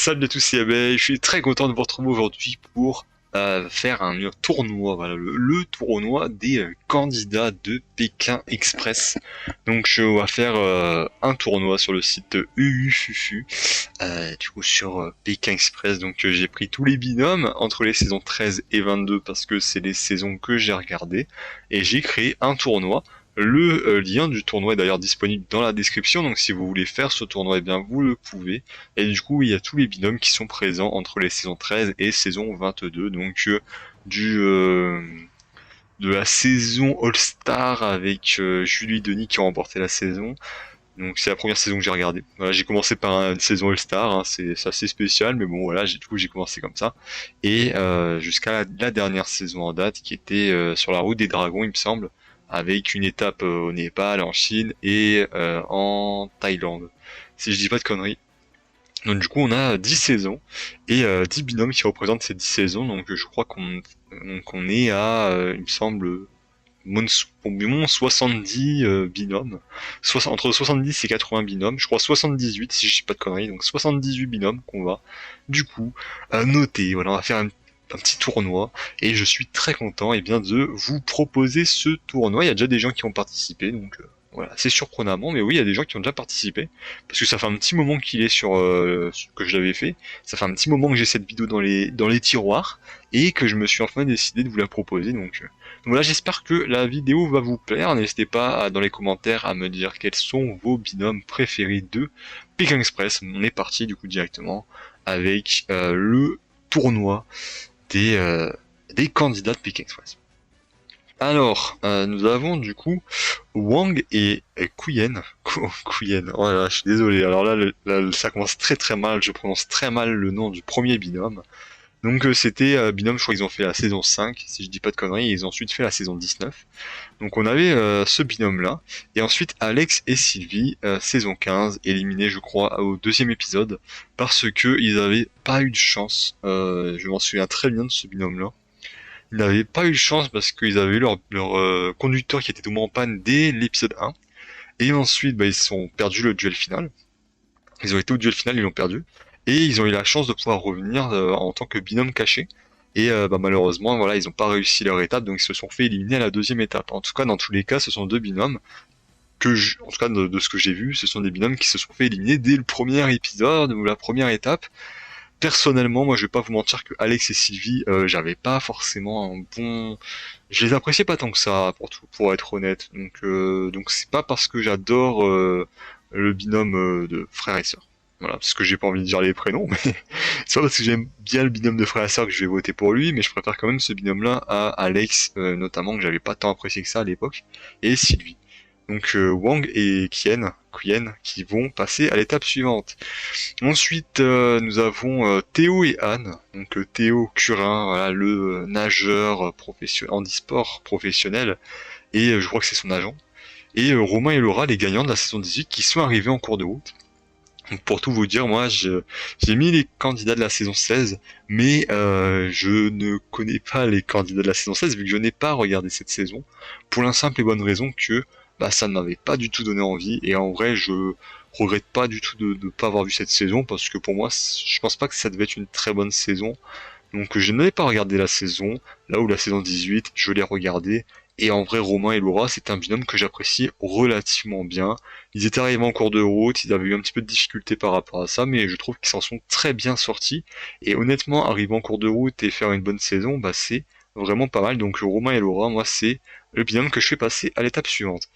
Salut à tous, c'est Abeille. Je suis très content de vous retrouver aujourd'hui pour faire un tournoi, voilà, le tournoi des candidats de Pékin Express. Donc on va faire un tournoi sur le site de UUFUFU, du coup sur Pékin Express. Donc j'ai pris tous les binômes entre les saisons 13 et 22 parce que c'est les saisons que j'ai regardées et j'ai créé un tournoi. Le lien du tournoi est d'ailleurs disponible dans la description, donc si vous voulez faire ce tournoi, eh bien vous le pouvez. Et du coup, il y a tous les binômes qui sont présents entre les saisons 13 et saison 22, donc du de la saison All-Star avec Julie et Denis qui ont remporté la saison. Donc c'est la première saison que j'ai regardée. Voilà, j'ai commencé par une saison All-Star, hein, c'est assez spécial, mais bon voilà, du coup j'ai commencé comme ça. Et jusqu'à la dernière saison en date, qui était sur la route des dragons, il me semble, avec une étape au Népal, en Chine et en Thaïlande. Si je dis pas de conneries. Donc du coup on a 10 saisons et 10 binômes qui représentent ces 10 saisons. Donc je crois qu'on est à, il me semble, environ 70 binômes. Entre 70 et 80 binômes. Je crois 78 si je dis pas de conneries. Donc 78 binômes qu'on va du coup noter. Voilà, on va faire un petit tournoi et je suis très content bien de vous proposer ce tournoi. Il y a déjà des gens qui ont participé, donc voilà, c'est surprenamment, mais oui, il y a des gens qui ont déjà participé parce que ça fait un petit moment qu'il est que je l'avais fait. Ça fait un petit moment que j'ai cette vidéo dans les tiroirs et que je me suis enfin décidé de vous la proposer. Donc voilà, j'espère que la vidéo va vous plaire. N'hésitez pas dans les commentaires à me dire quels sont vos binômes préférés de Pékin Express. On est parti du coup directement avec le tournoi des, euh, des candidats de Pékin Express. Alors, nous avons du coup Wang et Kuyen. Kuyen, oh là là, je suis désolé. Alors là, ça commence très très mal. Je prononce très mal le nom du premier binôme. Donc c'était binôme, je crois qu'ils ont fait la saison 5, si je dis pas de conneries, et ils ont ensuite fait la saison 19. Donc on avait ce binôme-là. Et ensuite Alex et Sylvie, saison 15, éliminés je crois au deuxième épisode, parce que ils avaient pas eu de chance. Je m'en souviens très bien de ce binôme-là. Ils n'avaient pas eu de chance parce qu'ils avaient eu leur conducteur qui était tombé en panne dès l'épisode 1. Et ensuite, bah, ils se sont perdus le duel final. Ils ont été au duel final, ils l'ont perdu. Et ils ont eu la chance de pouvoir revenir en tant que binôme caché. Et bah, malheureusement, voilà, ils n'ont pas réussi leur étape, donc ils se sont fait éliminer à la deuxième étape. En tout cas, dans tous les cas, ce sont deux binômes en tout cas de ce que j'ai vu, ce sont des binômes qui se sont fait éliminer dès le premier épisode ou la première étape. Personnellement, moi, je vais pas vous mentir que Alex et Sylvie, j'avais pas forcément un bon, je les appréciais pas tant que ça, pour être honnête. Donc c'est pas parce que j'adore le binôme de frères et sœurs. Voilà, parce que j'ai pas envie de dire les prénoms, mais c'est pas parce que j'aime bien le binôme de frères et sœurs que je vais voter pour lui, mais je préfère quand même ce binôme-là à Alex, notamment, que j'avais pas tant apprécié que ça à l'époque, et Sylvie. Donc Wang et Quyen, qui vont passer à l'étape suivante. Ensuite, nous avons Théo et Anne. Donc Théo Curin, voilà, le nageur professionnel, handisport professionnel, et je crois que c'est son agent. Et Romain et Laura, les gagnants de la saison 18, qui sont arrivés en cours de route. Donc pour tout vous dire, moi j'ai mis les candidats de la saison 16, mais je ne connais pas les candidats de la saison 16 vu que je n'ai pas regardé cette saison, pour la simple et bonne raison que bah, ça ne m'avait pas du tout donné envie, et en vrai je regrette pas du tout de ne pas avoir vu cette saison, parce que pour moi je pense pas que ça devait être une très bonne saison. Donc je n'avais pas regardé la saison, là où la saison 18, je l'ai regardée, et en vrai Romain et Laura, c'est un binôme que j'apprécie relativement bien. Ils étaient arrivés en cours de route, ils avaient eu un petit peu de difficulté par rapport à ça, mais je trouve qu'ils s'en sont très bien sortis, et honnêtement, arriver en cours de route et faire une bonne saison, bah c'est vraiment pas mal. Donc Romain et Laura, moi c'est le binôme que je fais passer à l'étape suivante.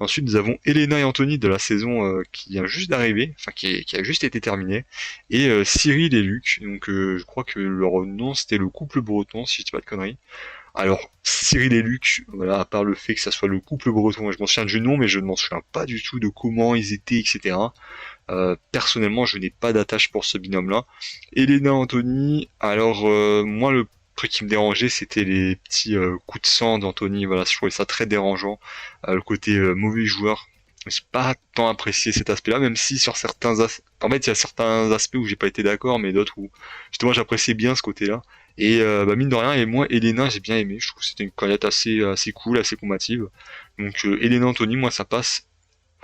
Ensuite, nous avons Elena et Anthony de la saison qui vient juste d'arriver, enfin qui a juste été terminée, et Cyril et Luc. Donc, je crois que leur nom c'était le couple breton, si je dis pas de conneries. Alors, Cyril et Luc, voilà, à part le fait que ça soit le couple breton, je m'en souviens du nom, mais je ne m'en souviens pas du tout de comment ils étaient, etc. Personnellement, je n'ai pas d'attache pour ce binôme-là. Elena Anthony, alors moi le truc qui me dérangeait, c'était les petits coups de sang d'Anthony. Voilà, je trouvais ça très dérangeant. Le côté mauvais joueur. J'ai pas tant apprécié cet aspect-là, même si sur en fait, il y a certains aspects où j'ai pas été d'accord, mais d'autres où justement j'appréciais bien ce côté-là. Et bah, mine de rien, et moi, Elena, j'ai bien aimé. Je trouve que c'était une candidate assez cool, assez combative. Donc Elena Anthony, moi, ça passe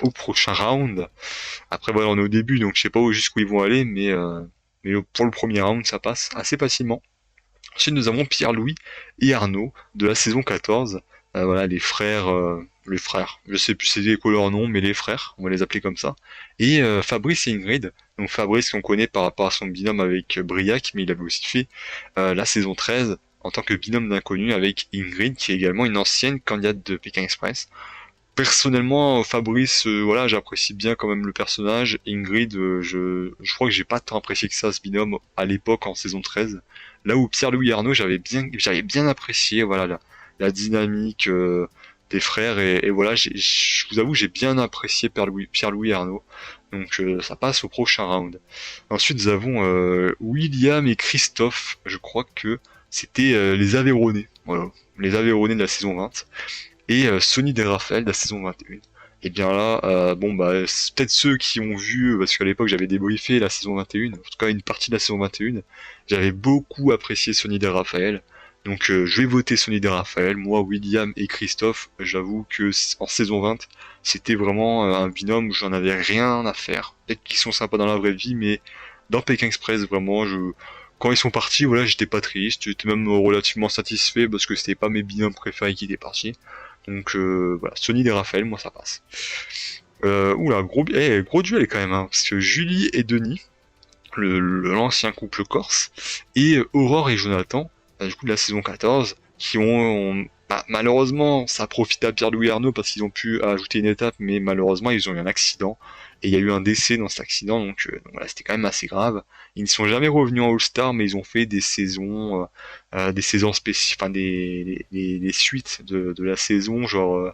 au prochain round. Après voilà, on est au début, donc je sais pas jusqu'où ils vont aller, mais mais pour le premier round, ça passe assez facilement. Ensuite, nous avons Pierre-Louis et Arnaud de la saison 14. Voilà, les frères. Je sais plus c'est quoi leur nom, mais les frères, on va les appeler comme ça. Et Fabrice et Ingrid. Donc Fabrice qu'on connaît par rapport à son binôme avec Briac, mais il avait aussi fait la saison 13 en tant que binôme d'inconnu avec Ingrid, qui est également une ancienne candidate de Pékin Express. Personnellement, Fabrice, voilà, j'apprécie bien quand même le personnage. Ingrid, je crois que j'ai pas tant apprécié que ça ce binôme à l'époque en saison 13. Là où Pierre-Louis Arnaud, j'avais bien apprécié, voilà, la dynamique des frères et voilà, je vous avoue, j'ai bien apprécié Pierre-Louis Arnaud. Donc ça passe au prochain round. Ensuite, nous avons William et Christophe. Je crois que c'était les Aveyronais. Voilà, les Aveyronais de la saison 20 et Sony des Raphaël de la saison 21. Et bien là, bon bah c'est peut-être ceux qui ont vu, parce qu'à l'époque j'avais débriefé la saison 21, en tout cas une partie de la saison 21, j'avais beaucoup apprécié Sony des Raphaël. Donc je vais voter Sony des Raphaël. Moi, William et Christophe, j'avoue que en saison 20, c'était vraiment un binôme où j'en avais rien à faire. Peut-être qu'ils sont sympas dans la vraie vie, mais dans Pékin Express, vraiment, quand ils sont partis, voilà, j'étais pas triste, j'étais même relativement satisfait parce que c'était pas mes binômes préférés qui étaient partis. Donc voilà, Sony et Raphaël, moi ça passe. Oula, gros duel quand même, hein, parce que Julie et Denis, l'ancien couple corse, et Aurore et Jonathan, du coup de la saison 14, qui bah, malheureusement, ça profite à Pierre-Louis Arnaud parce qu'ils ont pu ajouter une étape, mais malheureusement, ils ont eu un accident, et il y a eu un décès dans cet accident, donc voilà, c'était quand même assez grave. Ils ne sont jamais revenus en All-Star, mais ils ont fait des saisons spécifiques, enfin des suites de la saison, genre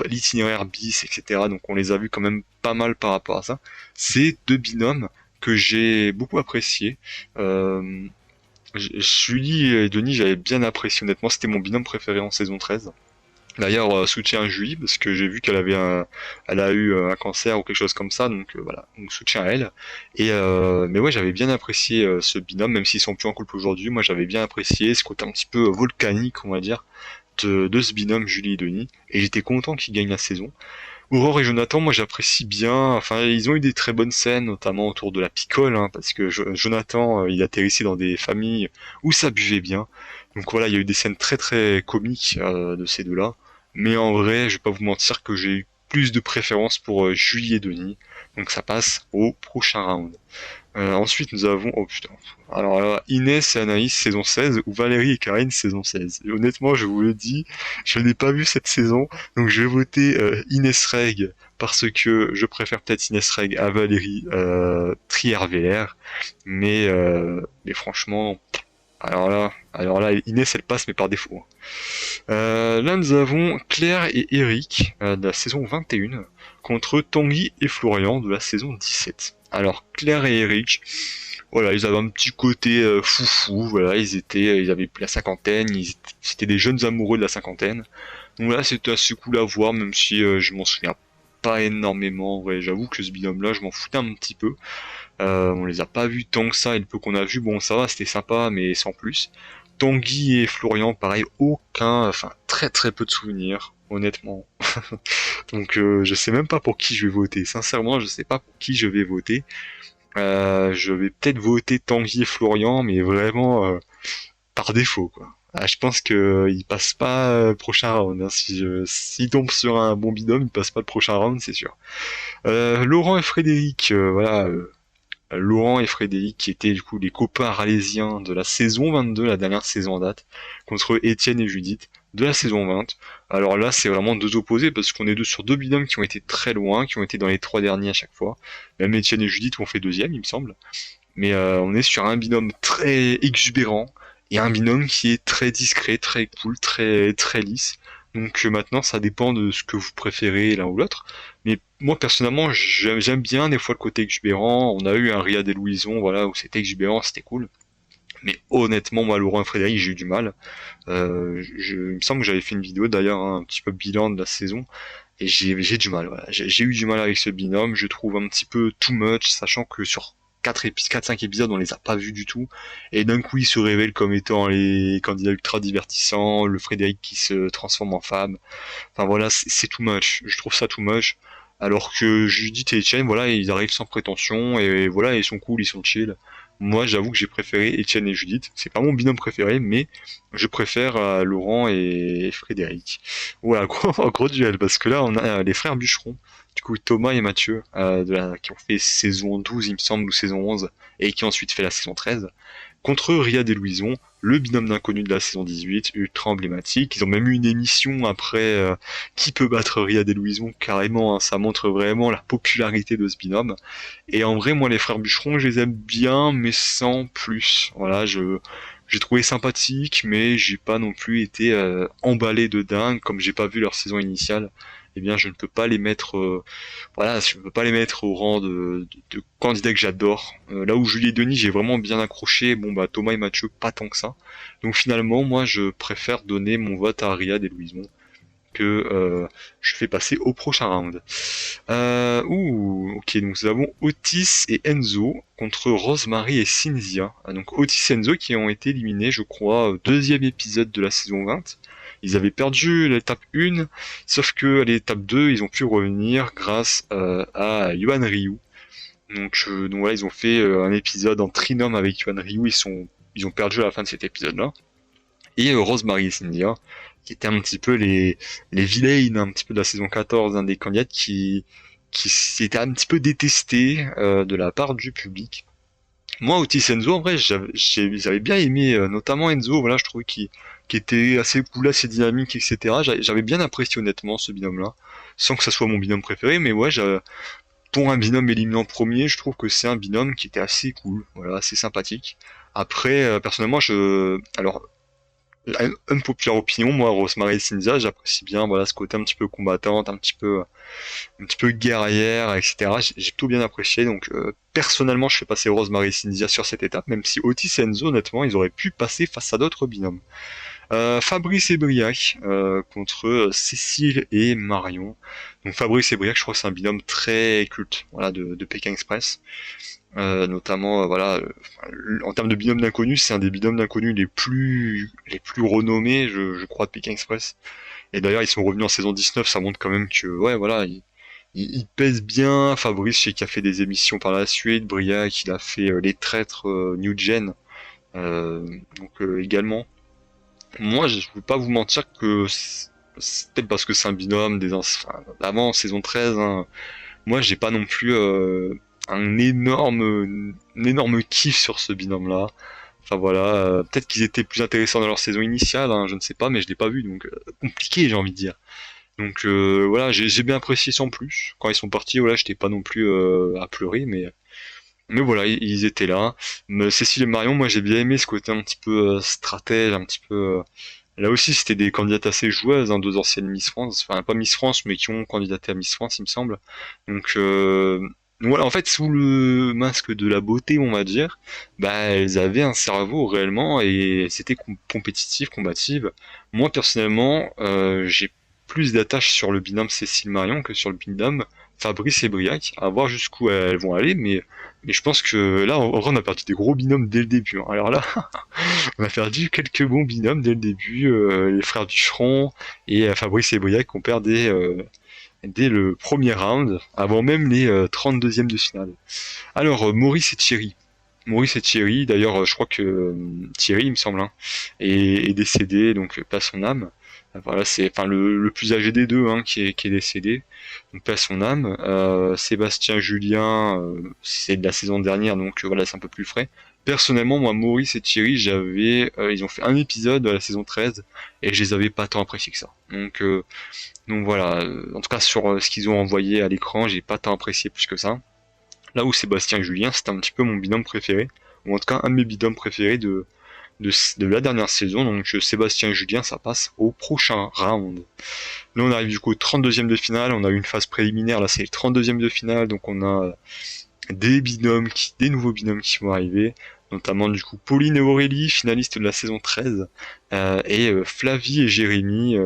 l'itinéraire bis, etc. Donc on les a vus quand même pas mal par rapport à ça. C'est deux binômes que j'ai beaucoup apprécié. Euh, Julie et Denis, j'avais bien apprécié honnêtement, c'était mon binôme préféré en saison 13. D'ailleurs, soutien à Julie parce que j'ai vu elle a eu un cancer ou quelque chose comme ça, donc voilà, donc soutien à elle. Et mais ouais, j'avais bien apprécié ce binôme, même s'ils sont plus en couple aujourd'hui. Moi, j'avais bien apprécié ce côté un petit peu volcanique, on va dire, de ce binôme Julie et Denis. Et j'étais content qu'ils gagnent la saison. Aurore et Jonathan, moi j'apprécie bien. Enfin, ils ont eu des très bonnes scènes, notamment autour de la picole, hein, parce que Jonathan, il atterrissait dans des familles où ça buvait bien. Donc voilà, il y a eu des scènes très très comiques de ces deux-là. Mais en vrai, je vais pas vous mentir que j'ai eu plus de préférence pour Julie et Denis. Donc ça passe au prochain round. Ensuite, nous avons, oh putain, alors là, Inès et Anaïs saison 16 ou Valérie et Karine saison 16. Et honnêtement, je vous le dis, je n'ai pas vu cette saison, donc je vais voter Inès Reg parce que je préfère peut-être Inès Reg à Valérie Trierweiler, mais franchement, alors là, Inès elle passe mais par défaut, hein. Là, nous avons Claire et Eric de la saison 21 contre Tanguy et Florian de la saison 17. Alors, Claire et Eric, voilà, ils avaient un petit côté foufou, voilà, ils avaient la cinquantaine, c'était des jeunes amoureux de la cinquantaine. Donc là, c'était assez cool à voir, même si je m'en souviens pas énormément. Ouais, j'avoue que ce binôme-là, je m'en foutais un petit peu. On les a pas vus tant que ça, et le peu qu'on a vu, bon, ça va, c'était sympa, mais sans plus. Tanguy et Florian, pareil, enfin très très peu de souvenirs, honnêtement. Donc je sais même pas pour qui je vais voter. Sincèrement, je sais pas pour qui je vais voter. Je vais peut-être voter Tanguy et Florian, mais vraiment par défaut, quoi. Ah, je pense que il passe pas prochain round, hein. S'il tombe sur un bon binôme, il passe pas le prochain round, c'est sûr. Laurent et Frédéric, voilà. Laurent et Frédéric qui étaient du coup les copains arlésiens de la saison 22, la dernière saison en date, contre Étienne et Judith de la saison 20. Alors là, c'est vraiment deux opposés parce qu'on est deux sur deux binômes qui ont été très loin, qui ont été dans les trois derniers à chaque fois. Même Étienne et Judith ont fait deuxième, il me semble. Mais on est sur un binôme très exubérant et un binôme qui est très discret, très cool, très très lisse. Donc maintenant, ça dépend de ce que vous préférez l'un ou l'autre. Mais moi personnellement, j'aime bien des fois le côté exubérant. On a eu un Riyad et Louison, voilà, où c'était exubérant, c'était cool. Mais honnêtement, moi, Laurent et Frédéric, j'ai eu du mal. Il me semble que j'avais fait une vidéo d'ailleurs, hein, un petit peu bilan de la saison, et j'ai du mal. Voilà. J'ai eu du mal avec ce binôme. Je trouve un petit peu too much, sachant que sur 4-5 épisodes, on les a pas vus du tout. Et d'un coup, ils se révèlent comme étant les candidats ultra divertissants, le Frédéric qui se transforme en femme. Enfin voilà, c'est too much. Je trouve ça too much. Alors que Judith et Etienne, voilà, ils arrivent sans prétention et voilà, ils sont cool, ils sont chill. Moi, j'avoue que j'ai préféré Étienne et Judith. C'est pas mon binôme préféré, mais je préfère Laurent et Frédéric. Voilà, gros duel, parce que là, on a les frères Bûcheron. Du coup, Thomas et Mathieu, qui ont fait saison 12, il me semble, ou saison 11, et qui ont ensuite fait la saison 13 contre Riyad et Louison, le binôme d'inconnus de la saison 18, ultra emblématique. Ils ont même eu une émission après qui peut battre Riyad et Louison, carrément, hein, ça montre vraiment la popularité de ce binôme. Et en vrai, moi, les frères Bûcheron, je les aime bien, mais sans plus. Voilà, j'ai trouvé sympathique, mais j'ai pas non plus été emballé de dingue, comme j'ai pas vu leur saison initiale. Eh bien, je ne peux pas les mettre, voilà, je ne peux pas les mettre au rang de candidats que j'adore. Là où Julie et Denis, j'ai vraiment bien accroché. Bon, bah Thomas et Mathieu, pas tant que ça. Donc finalement, moi, je préfère donner mon vote à Riyad et Louison que je fais passer au prochain round. Ok, donc nous avons Otis et Enzo contre Rosemary et Cynthia. Donc Otis et Enzo qui ont été éliminés, je crois, au deuxième épisode de la saison 20. Ils avaient perdu l'étape 1, sauf que à l'étape 2, ils ont pu revenir grâce à Yuan Ryu. Donc voilà, ils ont fait un épisode en trinôme avec Yuan Ryu, ils ont perdu à la fin de cet épisode-là. Et Rosemary et Cynthia, qui étaient un petit peu les vilaines un petit peu de la saison 14, des candidates qui s'étaient un petit peu détestées de la part du public. Moi, Otis Enzo, en vrai, j'avais bien aimé, notamment Enzo, voilà, je trouvais qu'il était assez cool, assez dynamique, etc. J'avais bien apprécié honnêtement ce binôme-là, sans que ça soit mon binôme préféré, mais ouais, pour un binôme éliminant premier, je trouve que c'est un binôme qui était assez cool, voilà, assez sympathique. Après, personnellement, alors, une populaire opinion, moi, Rosemary et Cynthia, j'apprécie bien, voilà, ce côté un petit peu combattante, un petit peu guerrière, etc. J'ai tout bien apprécié, donc personnellement, je fais passer Rosemary et Cynthia sur cette étape, même si Otis et Enzo, honnêtement, ils auraient pu passer face à d'autres binômes. Fabrice et Briac contre Cécile et Marion. Donc Fabrice et Briac, je crois que c'est un binôme très culte, voilà, de Pékin Express. Notamment, voilà, en termes de binôme d'inconnus, c'est un des binômes d'inconnus les plus renommés, je crois, de Pékin Express. Et d'ailleurs, ils sont revenus en saison 19, ça montre quand même que, ouais, voilà, il pèse bien. Fabrice, je sais qu'il a fait des émissions par la suite. Briac, il a fait Les Traîtres New Gen, également. Moi, je ne peux pas vous mentir que c'est peut-être parce que c'est un binôme enfin, avant saison 13, hein. Moi, j'ai pas non plus un énorme kiff sur ce binôme-là. Enfin voilà, peut-être qu'ils étaient plus intéressants dans leur saison initiale, hein, je ne sais pas, mais je l'ai pas vu, donc compliqué, j'ai envie de dire. Donc voilà, j'ai bien apprécié sans plus. Quand ils sont partis, voilà, j'étais pas non plus à pleurer, mais voilà, ils étaient là. Mais Cécile et Marion, moi j'ai bien aimé ce côté un petit peu stratège, un petit peu. Là aussi, c'était des candidates assez joueuses, hein, deux anciennes Miss France, enfin pas Miss France, mais qui ont candidaté à Miss France, il me semble. Donc voilà, en fait, sous le masque de la beauté, on va dire, bah elles avaient un cerveau réellement et c'était compétitif, combative. Moi personnellement, j'ai plus d'attache sur le binôme Cécile Marion que sur le binôme Fabrice et Briac, à voir jusqu'où elles vont aller, mais je pense que là, en vrai, on a perdu des gros binômes dès le début, hein. Alors là, on a perdu quelques bons binômes dès le début, les frères Ducheron et Fabrice et Briac ont perdu dès le premier round, avant même les 32e de finale. Alors, Maurice et Thierry. Maurice et Thierry, d'ailleurs, je crois que Thierry, il me semble, hein, est décédé, donc pas son âme. Voilà, c'est enfin le plus âgé des deux, hein, qui est décédé, donc pas son âme. Sébastien Julien, c'est de la saison dernière, donc voilà, c'est un peu plus frais. Personnellement, moi, Maurice et Thierry, ils ont fait un épisode de la saison 13 et je les avais pas tant appréciés que ça. Donc voilà, en tout cas sur ce qu'ils ont envoyé à l'écran, j'ai pas tant apprécié plus que ça. Là où Sébastien et Julien, c'était un petit peu mon binôme préféré, ou en tout cas un de mes binômes préférés de la dernière saison. Donc Sébastien et Julien, ça passe au prochain round. Là on arrive du coup au 32e de finale, on a eu une phase préliminaire, là c'est le 32e de finale, donc on a des nouveaux binômes qui vont arriver, notamment du coup Pauline et Aurélie, finalistes de la saison 13, et Flavie et Jérémy,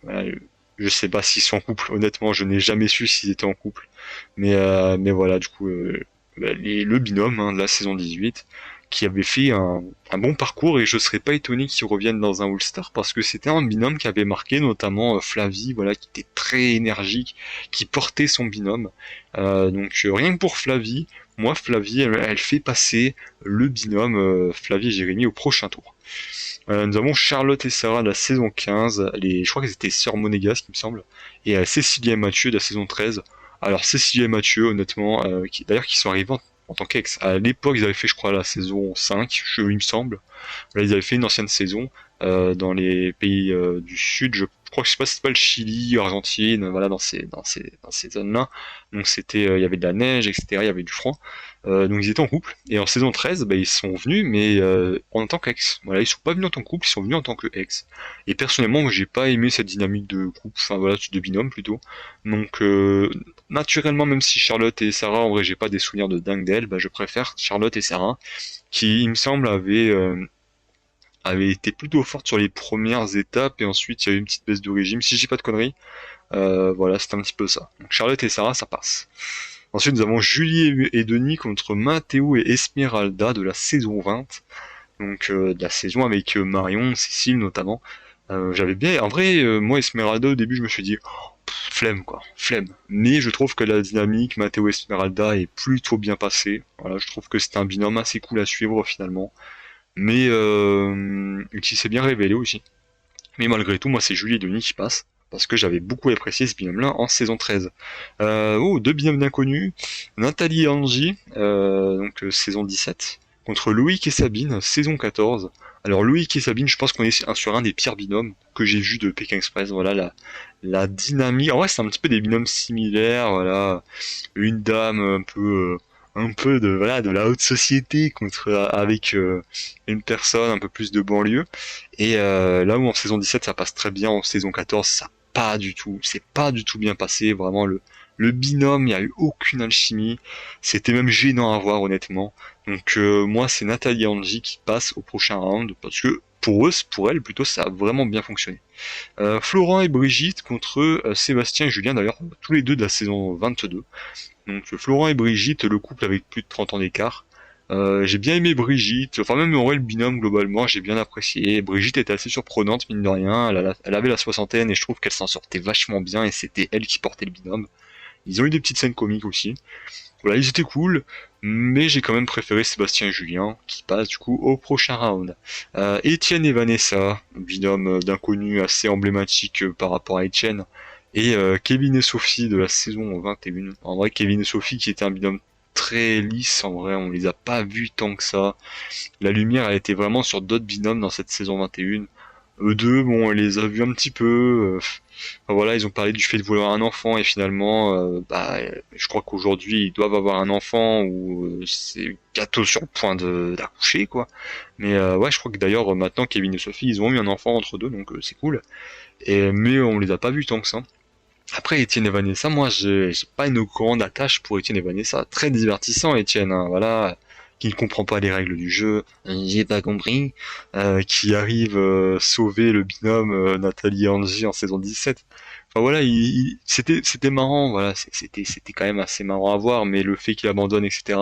voilà, je sais pas s'ils sont en couple, honnêtement je n'ai jamais su s'ils étaient en couple, mais voilà du coup le binôme, hein, de la saison 18 qui avait fait un bon parcours et je serais pas étonné qu'ils reviennent dans un All-Star parce que c'était un binôme qui avait marqué notamment Flavie, voilà, qui était très énergique, qui portait son binôme. Donc rien que pour Flavie, moi Flavie, elle fait passer le binôme Flavie et Jérémy au prochain tour. Nous avons Charlotte et Sarah de la saison 15, je crois qu'elles étaient sœurs monégasques, il me semble, et Cécilia et Mathieu de la saison 13. Alors Cécilia et Mathieu, honnêtement, d'ailleurs qui sont arrivés en tant qu'ex. À l'époque, ils avaient fait, je crois, la saison 5, il me semble. Là, ils avaient fait une ancienne saison dans les pays du sud. Je crois que je sais pas si c'est pas le Chili, Argentine, voilà, dans ces zones-là. Donc c'était, il y avait de la neige, etc. Il y avait du froid. Donc ils étaient en couple. Et en saison 13, bah, ils sont venus, mais en tant qu'ex. Voilà, ils sont pas venus en tant que couple, ils sont venus en tant que ex. Et personnellement, moi, j'ai pas aimé cette dynamique de couple, enfin voilà, de binôme plutôt. Donc naturellement, même si Charlotte et Sarah, en vrai, j'ai pas des souvenirs de dingue d'elles, bah, je préfère Charlotte et Sarah, qui, il me semble, avait été plutôt forte sur les premières étapes et ensuite il y a eu une petite baisse de régime, si j'ai pas de conneries. Voilà, c'est un petit peu ça. Donc Charlotte et Sarah, ça passe. Ensuite, nous avons Julie et Denis contre Matteo et Esmeralda de la saison 20. Donc de la saison avec Marion, Cécile notamment. J'avais bien, en vrai, moi Esmeralda au début, je me suis dit flemme quoi, flemme. Mais je trouve que la dynamique Matteo Esmeralda est plutôt bien passée. Voilà, je trouve que c'était un binôme assez cool à suivre finalement, mais qui s'est bien révélé aussi. Mais malgré tout, moi c'est Julie et Denis qui passent, parce que j'avais beaucoup apprécié ce binôme-là en saison 13. Deux binômes d'inconnus, Nathalie et Angie, donc saison 17, contre Loïc et Sabine, saison 14. Alors Loïc et Sabine, je pense qu'on est sur un des pires binômes que j'ai vu de Pékin Express. Voilà la dynamique. En vrai, c'est un petit peu des binômes similaires. Voilà, une dame un peu de voilà de la haute société contre avec une personne un peu plus de banlieue. Et là où en saison 17 ça passe très bien, en saison 14 ça pas du tout, c'est pas du tout bien passé, vraiment le binôme, il n'y a eu aucune alchimie, c'était même gênant à voir honnêtement. Donc moi c'est Nathalie et Angie qui passent au prochain round, parce que pour eux, pour elles plutôt, ça a vraiment bien fonctionné. Florent et Brigitte contre Sébastien et Julien, d'ailleurs tous les deux de la saison 22. Donc Florent et Brigitte, le couple avec plus de 30 ans d'écart. J'ai bien aimé Brigitte, enfin même en vrai le binôme globalement j'ai bien apprécié. Brigitte était assez surprenante mine de rien, elle avait la soixantaine et je trouve qu'elle s'en sortait vachement bien et c'était elle qui portait le binôme. Ils ont eu des petites scènes comiques aussi. Voilà, ils étaient cool, mais j'ai quand même préféré Sébastien et Julien qui passent du coup au prochain round. Étienne et Vanessa, binôme d'inconnus assez emblématique par rapport à Étienne. Et Kevin et Sophie de la saison 21. En vrai, Kevin et Sophie qui était un binôme très lisse, en vrai, on les a pas vus tant que ça. La lumière, elle était vraiment sur d'autres binômes dans cette saison 21. Eux deux, bon, on les a vus un petit peu. Enfin, voilà, ils ont parlé du fait de vouloir un enfant et finalement, je crois qu'aujourd'hui ils doivent avoir un enfant ou c'est bientôt sur le point d'accoucher quoi. Mais ouais, je crois que d'ailleurs maintenant Kevin et Sophie, ils ont eu un enfant entre deux, donc c'est cool. Et mais on les a pas vus tant que ça. Après Étienne et Vanessa, moi j'ai pas une grande attache pour Étienne et Vanessa. Très divertissant Étienne, hein, voilà, qui ne comprend pas les règles du jeu, j'ai pas compris, qui arrive sauver le binôme Nathalie et Angie en saison 17. Enfin voilà, c'était marrant, voilà, c'était quand même assez marrant à voir, mais le fait qu'il abandonne, etc.,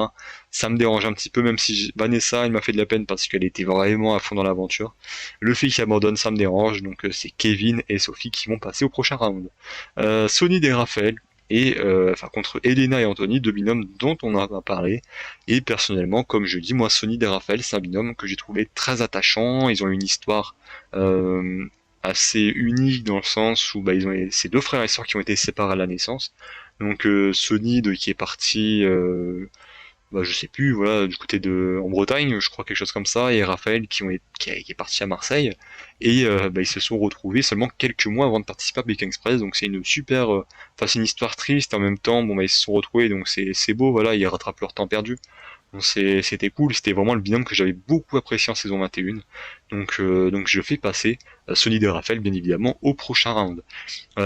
ça me dérange un petit peu, même si Vanessa, elle m'a fait de la peine parce qu'elle était vraiment à fond dans l'aventure. Le fait qu'il abandonne, ça me dérange, donc c'est Kevin et Sophie qui vont passer au prochain round. Sonny et Raphaël, et enfin contre Elena et Anthony, deux binômes dont on a parlé. Et personnellement, comme je dis, moi Sonny et Raphaël, c'est un binôme que j'ai trouvé très attachant. Ils ont une histoire assez unique dans le sens où bah, ils ont ces deux frères et sœurs qui ont été séparés à la naissance. Donc Sonny qui est parti bah, je sais plus, voilà, du côté de en Bretagne, je crois quelque chose comme ça, et Raphaël qui est parti à Marseille, et bah, ils se sont retrouvés seulement quelques mois avant de participer à Pékin Express, donc c'est une super, enfin c'est une histoire triste en même temps, bon bah ils se sont retrouvés, donc c'est beau, voilà, ils rattrapent leur temps perdu. Donc c'était cool, c'était vraiment le binôme que j'avais beaucoup apprécié en saison 21. Donc je fais passer Sonny et Raphaël bien évidemment au prochain round.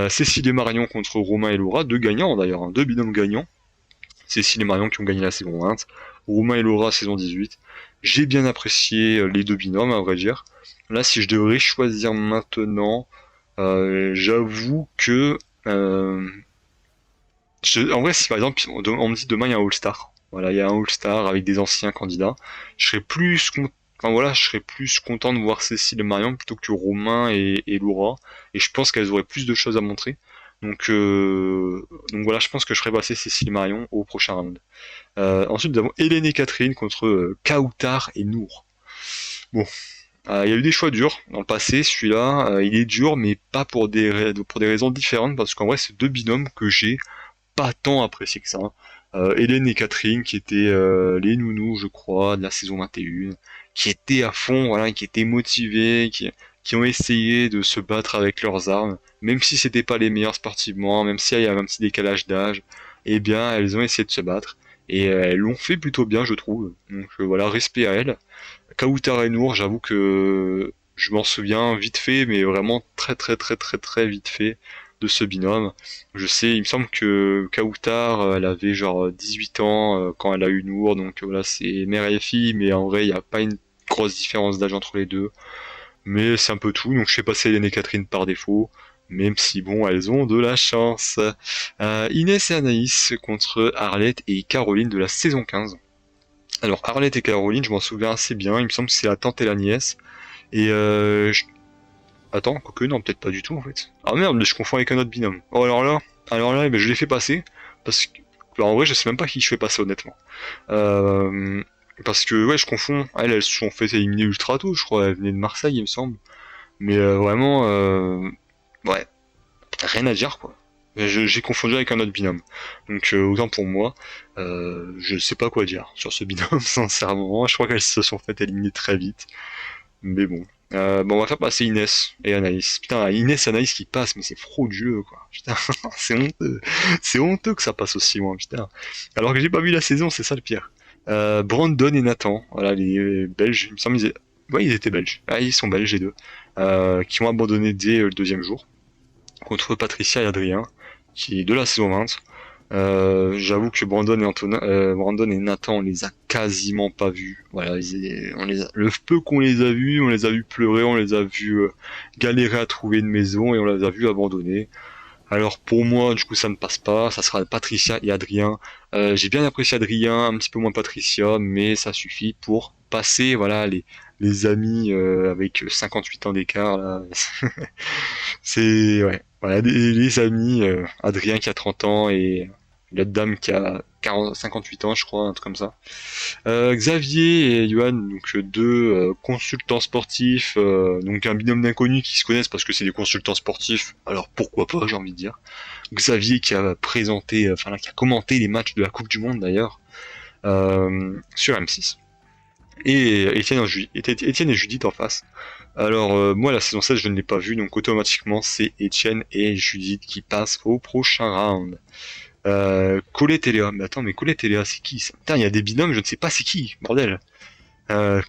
Cécile et Marion contre Romain et Laura, deux gagnants d'ailleurs, hein, deux binômes gagnants. Cécile et Marion qui ont gagné la saison 20, Romain et Laura saison 18. J'ai bien apprécié les deux binômes, à vrai dire. Là, si je devrais choisir maintenant, j'avoue que... en vrai, si par exemple, on me dit demain il y a un All-Star, voilà, il y a un All-Star avec des anciens candidats, je serais plus enfin voilà, je serais plus content de voir Cécile et Marion plutôt que Romain et Laura, et je pense qu'elles auraient plus de choses à montrer. Donc voilà, je pense que je ferai passer Cécile Marion au prochain round. Ensuite, nous avons Hélène et Catherine contre Kautar et Nour. Bon, il y a eu des choix durs dans le passé, celui-là, il est dur, mais pas pour des raisons différentes, parce qu'en vrai, c'est deux binômes que j'ai pas tant apprécié que ça. Hélène et Catherine, qui étaient les nounous, je crois, de la saison 21, qui étaient à fond, voilà, qui étaient motivés, qui ont essayé de se battre avec leurs armes, même si c'était pas les meilleurs sportivement, même s'il y avait un petit décalage d'âge, eh bien, elles ont essayé de se battre. Et elles l'ont fait plutôt bien, je trouve. Donc voilà, respect à elles. Kautar et Nour, j'avoue que je m'en souviens vite fait, mais vraiment très très très très très vite fait de ce binôme. Je sais, il me semble que Kautar, elle avait genre 18 ans quand elle a eu Nour, donc voilà, c'est mère et fille, mais en vrai, il n'y a pas une grosse différence d'âge entre les deux. Mais c'est un peu tout, donc je fais passer Hélène et Catherine par défaut, même si bon, elles ont de la chance. Inès et Anaïs contre Arlette et Caroline de la saison 15. Alors Arlette et Caroline, je m'en souviens assez bien, il me semble que c'est la tante et la nièce. Et attends, quoique non, peut-être pas du tout en fait. Ah merde, mais je confonds avec un autre binôme. Oh alors là, eh ben, je l'ai fait passer, parce que alors, en vrai je sais même pas qui je fais passer honnêtement. Euh, Parce que ouais, je confonds. Elles se sont fait éliminer ultra tôt, je crois, elles venaient de Marseille il me semble. Mais vraiment, ouais, rien à dire quoi. J'ai confondu avec un autre binôme. Donc autant pour moi, je sais pas quoi dire sur ce binôme, sincèrement. Je crois qu'elles se sont fait éliminer très vite. Mais bon. Bon, on va faire passer Inès et Anaïs. Putain, Inès et Anaïs qui passent, mais c'est frauduleux, quoi. Putain, c'est honteux. C'est honteux que ça passe aussi loin, putain. Alors que j'ai pas vu la saison, c'est ça le pire. Brandon et Nathan, voilà, les Belges, il me semble, ouais, ils étaient Belges. Ah, ils sont Belges, les deux. Qui ont abandonné dès le deuxième jour. Contre Patricia et Adrien, qui est de la saison 20. J'avoue que Brandon et Nathan, on les a quasiment pas vus. Voilà, le peu qu'on les a vus, on les a vus pleurer, on les a vus galérer à trouver une maison et on les a vus abandonner. Alors pour moi, du coup, ça ne passe pas. Ça sera Patricia et Adrien. J'ai bien apprécié Adrien, un petit peu moins Patricia, mais ça suffit pour passer, voilà, les amis avec 58 ans d'écart là. C'est ouais, voilà, les amis. Adrien qui a 30 ans et l'autre dame qui a 58 ans, je crois, un truc comme ça. Xavier et Johan, donc deux consultants sportifs, donc un binôme d'inconnus qui se connaissent parce que c'est des consultants sportifs. Alors pourquoi pas, j'ai envie de dire. Xavier qui a présenté, enfin là, qui a commenté les matchs de la Coupe du Monde d'ailleurs sur M6. Et Étienne et Judith en face. Alors moi la saison 16 je ne l'ai pas vue, donc automatiquement c'est Étienne et Judith qui passent au prochain round. Colette et Léa. Mais attends, mais Colette et Léa, c'est qui ça? Putain, il y a des binômes, je ne sais pas c'est qui, bordel.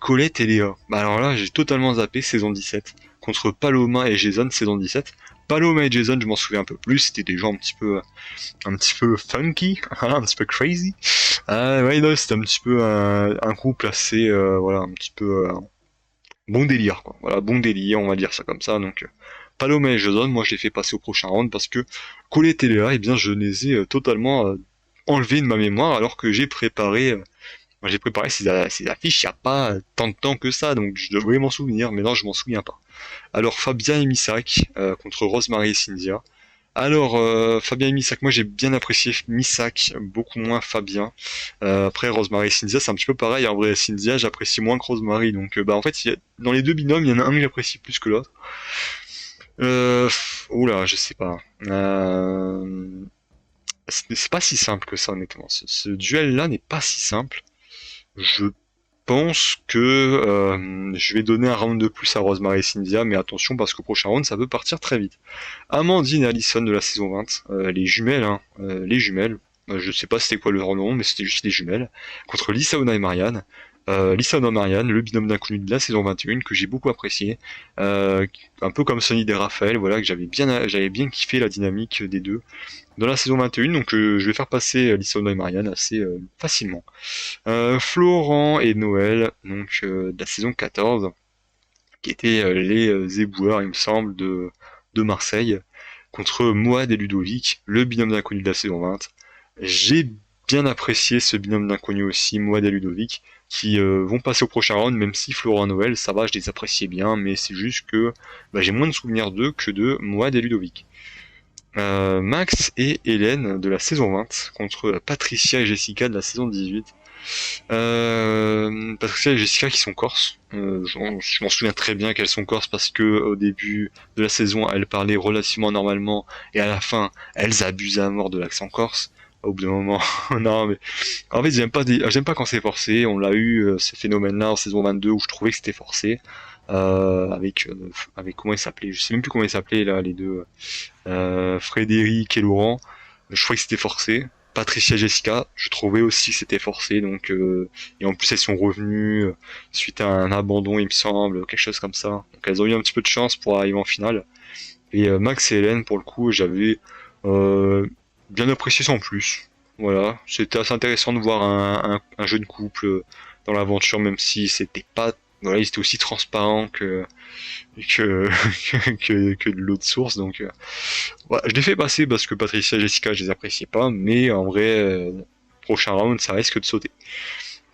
Colette et Léa. Bah alors là, j'ai totalement zappé saison 17 contre Paloma et Jason saison 17. Paloma et Jason, je m'en souviens un peu plus, c'était des gens un petit peu funky, un petit peu crazy. Ouais, non, c'était un petit peu un couple assez, voilà, un petit peu bon délire, quoi. Voilà, bon délire, on va dire ça comme ça. Donc, Paloma et Jason, moi, je les fais passer au prochain round parce que Colette et Léa, eh bien, je les ai totalement enlevés de ma mémoire alors que j'ai préparé ces affiches il n'y a pas tant de temps que ça, donc je devrais m'en souvenir, mais non, je m'en souviens pas. Alors Fabien et Missak contre Rosemary et Cynthia. Alors Fabien et Missak, moi j'ai bien apprécié Missak, beaucoup moins Fabien. Après Rosemary et Cynthia, c'est un petit peu pareil. En vrai, Cynthia, j'apprécie moins que Rosemary, donc bah en fait, dans les deux binômes, il y en a un que j'apprécie plus que l'autre. Oula, je sais pas. C'est pas si simple que ça, honnêtement. Ce duel-là n'est pas si simple. Je pense que je vais donner un round de plus à Rosemary et Cynthia, mais attention parce qu'au prochain round ça peut partir très vite. Amandine et Alison de la saison 20, les jumelles, hein, les jumelles. Je sais pas c'était quoi leur nom, mais c'était juste les jumelles. Contre Lisaona et Marianne. Lisaona et Marianne, le binôme d'inconnus de la saison 21 que j'ai beaucoup apprécié. Un peu comme Sonny et Raphaël, voilà que j'avais bien kiffé la dynamique des deux dans la saison 21, donc je vais faire passer Lisaona et Marianne assez facilement. Florent et Noël, donc de la saison 14, qui étaient les éboueurs, il me semble, de Marseille, contre Moad et Ludovic, le binôme d'inconnus de la saison 20. J'ai bien apprécié ce binôme d'inconnus aussi, Moad et Ludovic, qui vont passer au prochain round, même si Florent et Noël, ça va, je les appréciais bien, mais c'est juste que bah, j'ai moins de souvenirs d'eux que de Moad et Ludovic. Max et Hélène de la saison 20 contre Patricia et Jessica de la saison 18. Patricia et Jessica qui sont corses. Je m'en souviens très bien qu'elles sont corses parce que au début de la saison, elles parlaient relativement normalement et à la fin, elles abusaient à mort de l'accent corse. Au bout d'un moment, non mais en fait j'aime pas quand c'est forcé. On l'a eu ce phénomène-là en saison 22 où je trouvais que c'était forcé. Avec comment ils s'appelaient, je sais même plus comment ils s'appelaient là les deux, Frédéric et Laurent. Je trouvais que c'était forcé. Patricia et Jessica, je trouvais aussi que c'était forcé, donc et en plus elles sont revenues suite à un abandon, il me semble, quelque chose comme ça. Donc elles ont eu un petit peu de chance pour arriver en finale. Et Max et Hélène, pour le coup, j'avais euh, bien apprécié sans plus. Voilà, c'était assez intéressant de voir un jeune couple dans l'aventure, même si c'était pas, voilà, ils étaient aussi transparents que que de l'autre source. Donc ouais, je l'ai fait passer parce que Patricia et Jessica, je les appréciais pas, mais en vrai, prochain round, ça risque de sauter.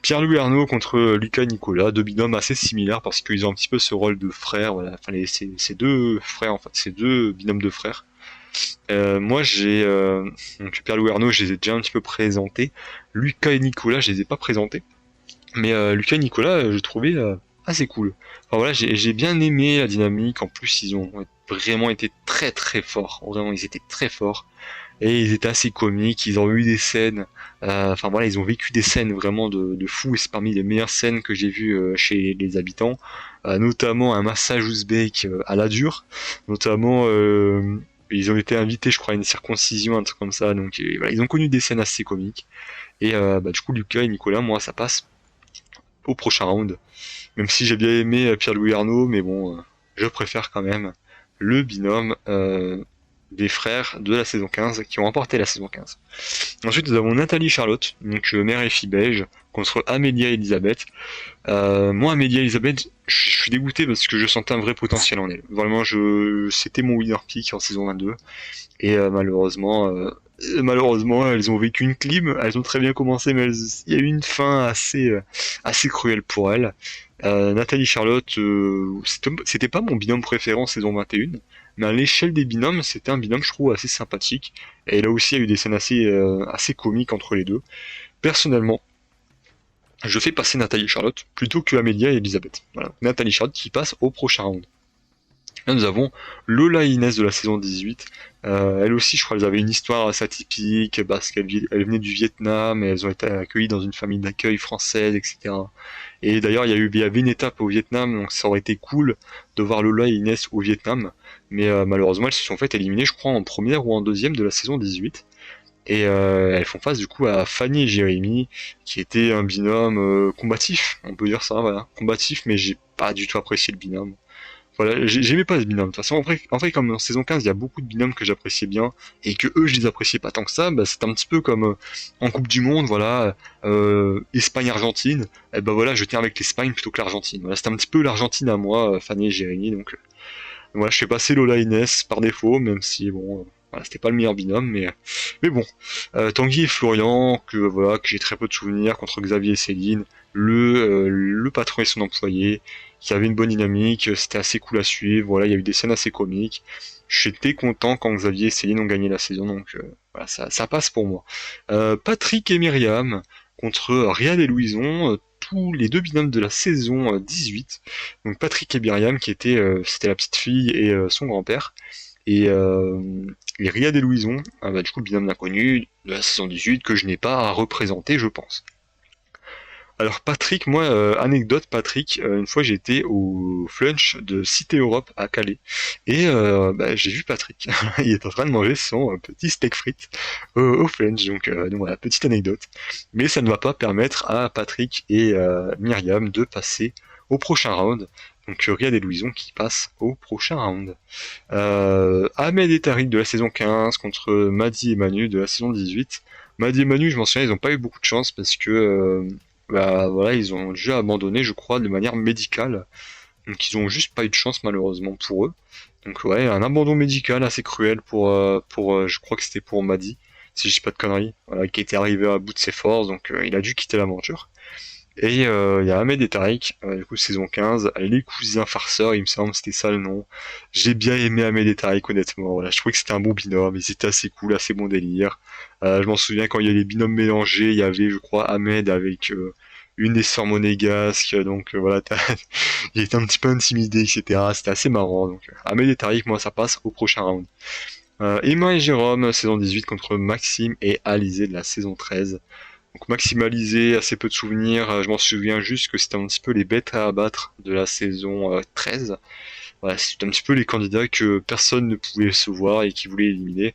Pierre-Louis Arnaud contre Lucas et Nicolas, deux binômes assez similaires parce qu'ils ont un petit peu ce rôle de frères. Voilà. Enfin, ces deux frères, en fait, ces deux binômes de frères. Moi, donc Pierre-Louis Arnaud, je les ai déjà un petit peu présentés. Lucas et Nicolas, je les ai pas présentés. Mais Lucas et Nicolas, je trouvais assez cool. Enfin voilà, j'ai bien aimé la dynamique. En plus, ils ont vraiment été très très forts. Vraiment, ils étaient très forts. Et ils étaient assez comiques. Ils ont eu des scènes. Enfin voilà, ils ont vécu des scènes vraiment de fou. Et c'est parmi les meilleures scènes que j'ai vues chez les habitants. Notamment un massage ouzbek à la dure. Notamment, ils ont été invités, je crois, à une circoncision, un truc comme ça. Donc voilà, ils ont connu des scènes assez comiques. Et du coup, Lucas et Nicolas, moi, ça passe au prochain round. Même si j'ai bien aimé Pierre-Louis Arnaud, mais bon, je préfère quand même le binôme des frères de la saison 15 qui ont remporté la saison 15. Ensuite, nous avons Nathalie Charlotte, donc mère et fille belge, contre Amélia et Elisabeth. Moi, Amélia et Elisabeth, je suis dégoûté parce que je sentais un vrai potentiel en elle. Vraiment, c'était mon winner pick en saison 22. Et malheureusement, elles ont vécu une clim. Elles ont très bien commencé, mais il y a eu une fin assez cruelle pour elles. Nathalie Charlotte, c'était pas mon binôme préféré en saison 21, mais à l'échelle des binômes, c'était un binôme, je trouve, assez sympathique. Et là aussi, il y a eu des scènes assez comiques entre les deux. Personnellement, je fais passer Nathalie Charlotte plutôt que Amélia et Elisabeth. Voilà. Nathalie Charlotte qui passe au prochain round. Là, nous avons Lola et Inès de la saison 18. Elles aussi, je crois, elles avaient une histoire assez atypique parce qu'elles venaient du Vietnam et elles ont été accueillies dans une famille d'accueil française, etc. Et d'ailleurs, il y avait une étape au Vietnam, donc ça aurait été cool de voir Lola et Inès au Vietnam. Mais malheureusement, elles se sont fait éliminer, je crois, en première ou en deuxième de la saison 18. Et elles font face du coup à Fanny et Jérémy, qui était un binôme combatif, on peut dire ça, voilà, combatif, mais j'ai pas du tout apprécié le binôme. Voilà, j'aimais pas ce binôme. De toute façon, en vrai, comme en saison 15, il y a beaucoup de binômes que j'appréciais bien, et que eux, je les appréciais pas tant que ça, bah, c'est un petit peu comme en Coupe du Monde, voilà, Espagne-Argentine, et ben voilà, je tiens avec l'Espagne plutôt que l'Argentine. Voilà, c'est un petit peu l'Argentine à moi, Fanny et Jérémy, donc voilà, je fais passer Lola Inès par défaut, même si, bon, voilà, c'était pas le meilleur binôme, mais bon. Tanguy et Florian, que j'ai très peu de souvenirs, contre Xavier et Céline, le patron et son employé, qui avait une bonne dynamique, c'était assez cool à suivre, voilà, il y a eu des scènes assez comiques. J'étais content quand Xavier et Céline ont gagné la saison, donc voilà, ça passe pour moi. Patrick et Myriam contre Riyad et Louison, tous les deux binômes de la saison 18. Donc Patrick et Myriam c'était la petite fille et son grand-père. Et Riyad et Louison, du coup le binôme d'inconnu de la saison 18 que je n'ai pas à représenter, je pense. Alors Patrick, moi, anecdote Patrick, une fois j'étais au Flunch de Cité Europe à Calais et j'ai vu Patrick, il est en train de manger son petit steak frites au Flunch, donc voilà, petite anecdote. Mais ça ne va pas permettre à Patrick et Myriam de passer au prochain round. Donc Riyad et Louison qui passent au prochain round. Ahmed et Tariq de la saison 15 contre Madi et Manu de la saison 18. Madi et Manu, je m'en souviens, ils n'ont pas eu beaucoup de chance parce que bah voilà, ils ont déjà abandonné, je crois, de manière médicale. Donc ils ont juste pas eu de chance malheureusement pour eux. Donc ouais, un abandon médical assez cruel pour je crois que c'était pour Madi, si je dis pas de conneries, voilà, qui était arrivé à bout de ses forces, donc il a dû quitter l'aventure. Et il y a Ahmed et Tariq, du coup saison 15, les cousins farceurs, il me semble, c'était ça le nom. J'ai bien aimé Ahmed et Tariq, honnêtement. Voilà, je trouvais que c'était un bon binôme, ils étaient assez cool, assez bon délire. Je m'en souviens quand il y a les binômes mélangés, il y avait, je crois, Ahmed avec une des sœurs monégasques, donc voilà, il était un petit peu intimidé, etc. C'était assez marrant. Donc Ahmed et Tariq, moi ça passe au prochain round. Emma et Jérôme, saison 18 contre Maxime et Alizé de la saison 13. Donc maximaliser assez peu de souvenirs, je m'en souviens juste que c'était un petit peu les bêtes à abattre de la saison 13. Voilà, c'était un petit peu les candidats que personne ne pouvait se voir et qui voulaient éliminer.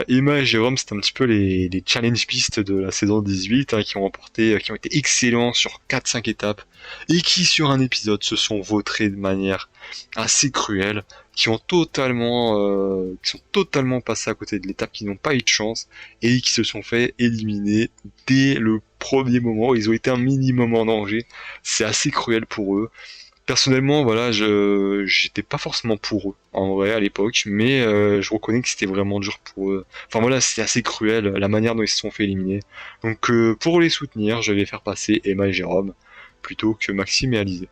Emma et Jérôme, c'était un petit peu les challenge pistes de la saison 18 hein, qui ont remporté, qui ont été excellents sur 4-5 étapes et qui sur un épisode se sont vautrés de manière assez cruelle, qui sont totalement passés à côté de l'étape, qui n'ont pas eu de chance et qui se sont fait éliminer dès le premier moment. Ils ont été un minimum en danger. C'est assez cruel pour eux. Personnellement, voilà, j'étais pas forcément pour eux en vrai à l'époque, mais je reconnais que c'était vraiment dur pour eux. Enfin voilà, c'était assez cruel la manière dont ils se sont fait éliminer. Donc pour les soutenir, je vais faire passer Emma et Jérôme plutôt que Maxime et Alizé.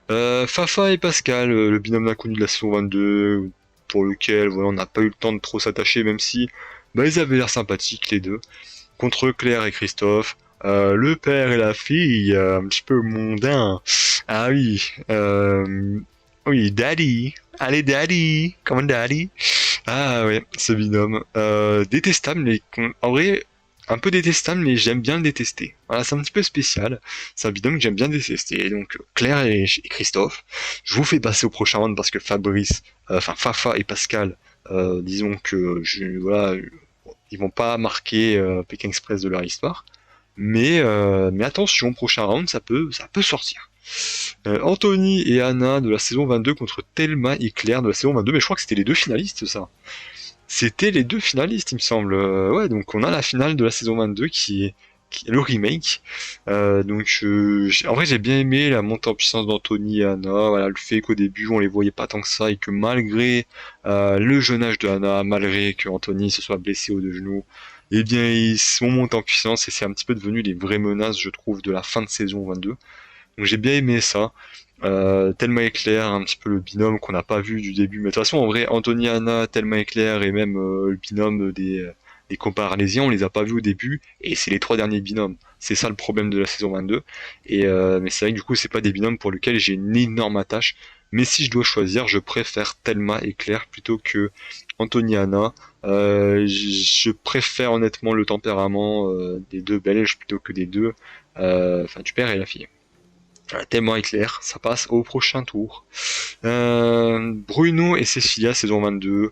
Fafa et Pascal, le binôme d'inconnu de la saison 22, pour lequel voilà, on n'a pas eu le temps de trop s'attacher, même si bah, ils avaient l'air sympathiques les deux. Contre Claire et Christophe, le père et la fille, un petit peu mondain. Ah oui, oui, Daddy. Allez, Daddy, come on, Daddy. Ah ouais, ce binôme. Détestable, mais en vrai, un peu détestable, mais j'aime bien le détester. Voilà, c'est un petit peu spécial. C'est un binôme que j'aime bien détester. Donc Claire et Christophe, je vous fais passer au prochain round parce que Fabrice, enfin Fafa et Pascal, disons que voilà, ils vont pas marquer Pékin Express de leur histoire. Mais attention, prochain round, ça peut sortir. Anthony et Anna de la saison 22 contre Thelma et Claire de la saison 22, mais je crois que c'était les deux finalistes, ça. C'était les deux finalistes, il me semble. Ouais, donc on a la finale de la saison 22 qui est le remake. En vrai, j'ai bien aimé la montée en puissance d'Anthony et Anna. Voilà, le fait qu'au début on les voyait pas tant que ça et que malgré le jeune âge de Anna, malgré que Anthony se soit blessé aux deux genoux, eh bien ils sont montés en puissance et c'est un petit peu devenu les vraies menaces, je trouve, de la fin de saison 22. Donc j'ai bien aimé ça. Thelma et Claire, un petit peu le binôme qu'on n'a pas vu du début. Mais de toute façon, en vrai, Anthony, Anna, Thelma et Claire et même le binôme des compères arlésiens, on les a pas vus au début. Et c'est les trois derniers binômes. C'est ça le problème de la saison 22. Mais c'est vrai que du coup, c'est pas des binômes pour lesquels j'ai une énorme attache. Mais si je dois choisir, je préfère Thelma et Claire plutôt que Anthony et Anna. Je préfère honnêtement le tempérament des deux Belges plutôt que des deux, enfin du père et la fille. Tellement éclair, ça passe au prochain tour. Bruno et Cecilia, saison 22.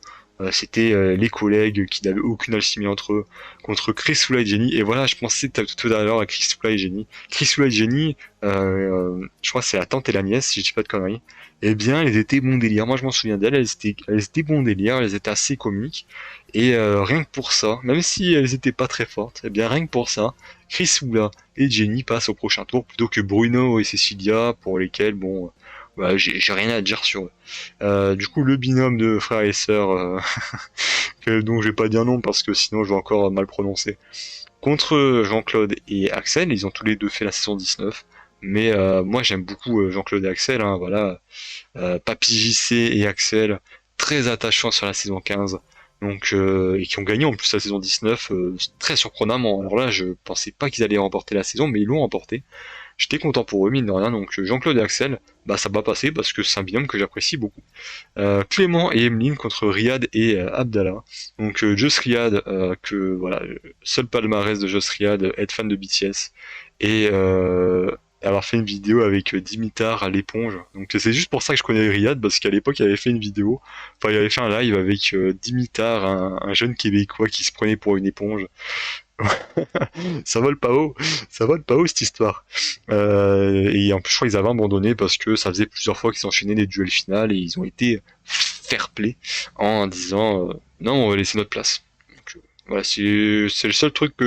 C'était les collègues qui n'avaient aucune alchimie entre eux contre Chris Sula et Jenny. Et voilà, je pensais tout à l'heure à Chris Sula et Jenny. Chris Sula et Jenny, je crois que c'est la tante et la nièce, si je dis pas de conneries. Eh bien, elles étaient bon délire. Moi, je m'en souviens d'elles. Elles étaient bon délire. Elles étaient assez comiques. Et rien que pour ça, même si elles étaient pas très fortes, eh bien, rien que pour ça, Chris Sula et Jenny passent au prochain tour plutôt que Bruno et Cecilia pour lesquels bon bah, j'ai rien à dire sur eux. Du coup le binôme de frères et sœurs dont je vais pas dire non parce que sinon je vais encore mal prononcer. Contre Jean-Claude et Axel, ils ont tous les deux fait la saison 19. Mais moi j'aime beaucoup Jean-Claude et Axel, hein, voilà. Papy JC et Axel, très attachants sur la saison 15. Donc, et qui ont gagné en plus la saison 19 très surprenamment. Alors là, je pensais pas qu'ils allaient remporter la saison, mais ils l'ont remporté. J'étais content pour eux, mine de rien. Donc Jean-Claude et Axel, bah ça va passer parce que c'est un binôme que j'apprécie beaucoup. Clément et Emeline contre Riyad et Abdallah. Donc Joss Riyad, que voilà, seul palmarès de Joss Riyad, être fan de BTS et avoir fait une vidéo avec Dimitar à l'éponge. Donc c'est juste pour ça que je connais Riyad parce qu'à l'époque il avait fait une vidéo, enfin il avait fait un live avec Dimitar, un jeune Québécois qui se prenait pour une éponge. Ça vole pas haut, ça vole pas haut cette histoire. Et en plus, je crois qu'ils avaient abandonné parce que ça faisait plusieurs fois qu'ils enchaînaient des duels finales et ils ont été fair play en disant non, on va laisser notre place. Donc, voilà, c'est le seul truc que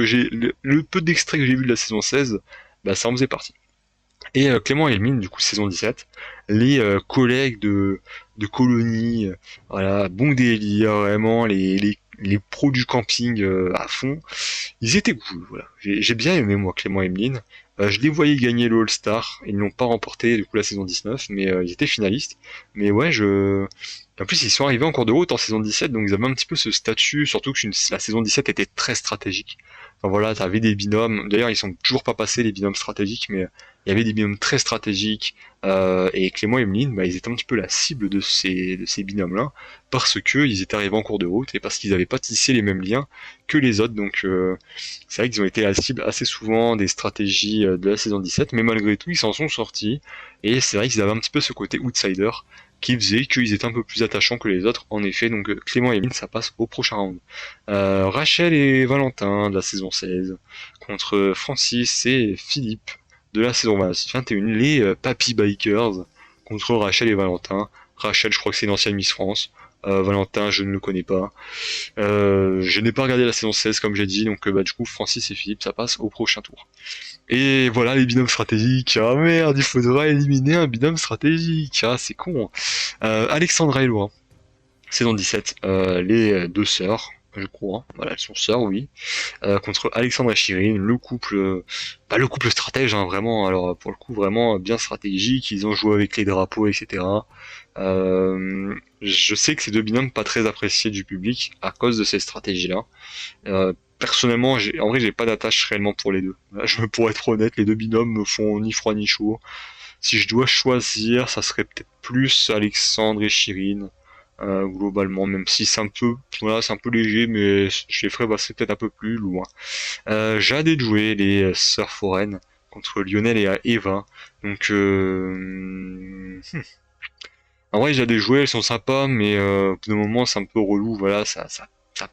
le peu d'extraits que j'ai vu de la saison 16, bah ça en faisait partie. Et Clément et Elmine, du coup, saison 17, les collègues de colonie, voilà, bon délire, vraiment, les pros du camping à fond. Ils étaient cool, voilà. J'ai bien aimé moi Clément et Emeline. Je les voyais gagner le All-Star. Ils n'ont pas remporté du coup la saison 19, mais ils étaient finalistes. Mais ouais, en plus, ils sont arrivés en cours de route en saison 17, donc ils avaient un petit peu ce statut, surtout que la saison 17 était très stratégique. Enfin voilà, t'avais des binômes. D'ailleurs, ils sont toujours pas passés les binômes stratégiques, mais il y avait des binômes très stratégiques. Et Clément et Emeline, bah, ils étaient un petit peu la cible de ces binômes-là, parce que ils étaient arrivés en cours de route et parce qu'ils n'avaient pas tissé les mêmes liens que les autres. Donc c'est vrai qu'ils ont été la cible assez souvent des stratégies de la saison 17, mais malgré tout, ils s'en sont sortis. Et c'est vrai qu'ils avaient un petit peu ce côté outsider qui faisait qu'ils étaient un peu plus attachants que les autres, en effet. Donc Clément et Emile, ça passe au prochain round. Rachel et Valentin de la saison 16 contre Francis et Philippe de la saison 21, les Papy Bikers contre Rachel et Valentin. Rachel, je crois que c'est une ancienne Miss France. Valentin, je ne le connais pas. Je n'ai pas regardé la saison 16 comme j'ai dit, donc bah, du coup Francis et Philippe, ça passe au prochain tour. Et voilà les binômes stratégiques. Ah merde, il faudra éliminer un binôme stratégique. Ah c'est con. Alexandra et Laura, saison 17, les deux sœurs, je crois. Voilà, elles sont sœurs, oui. Contre Alexandre et Chirine, le couple stratège, hein, vraiment. Alors pour le coup, vraiment bien stratégique. Ils ont joué avec les drapeaux, etc. Je sais que ces deux binômes pas très appréciés du public à cause de ces stratégies-là. Personnellement, en vrai, j'ai pas d'attache réellement pour les deux. Pour être honnête, les deux binômes me font ni froid ni chaud. Si je dois choisir, ça serait peut-être plus Alexandre et Chirine, globalement, même si c'est un peu, voilà, c'est un peu léger, mais je les ferais passer peut-être un peu plus loin. J'ai hâte de jouer les sœurs foraines contre Lionel et Eva. Donc, en vrai, j'ai hâte de jouer, elles sont sympas, mais au bout d'un moment, c'est un peu relou. Voilà, ça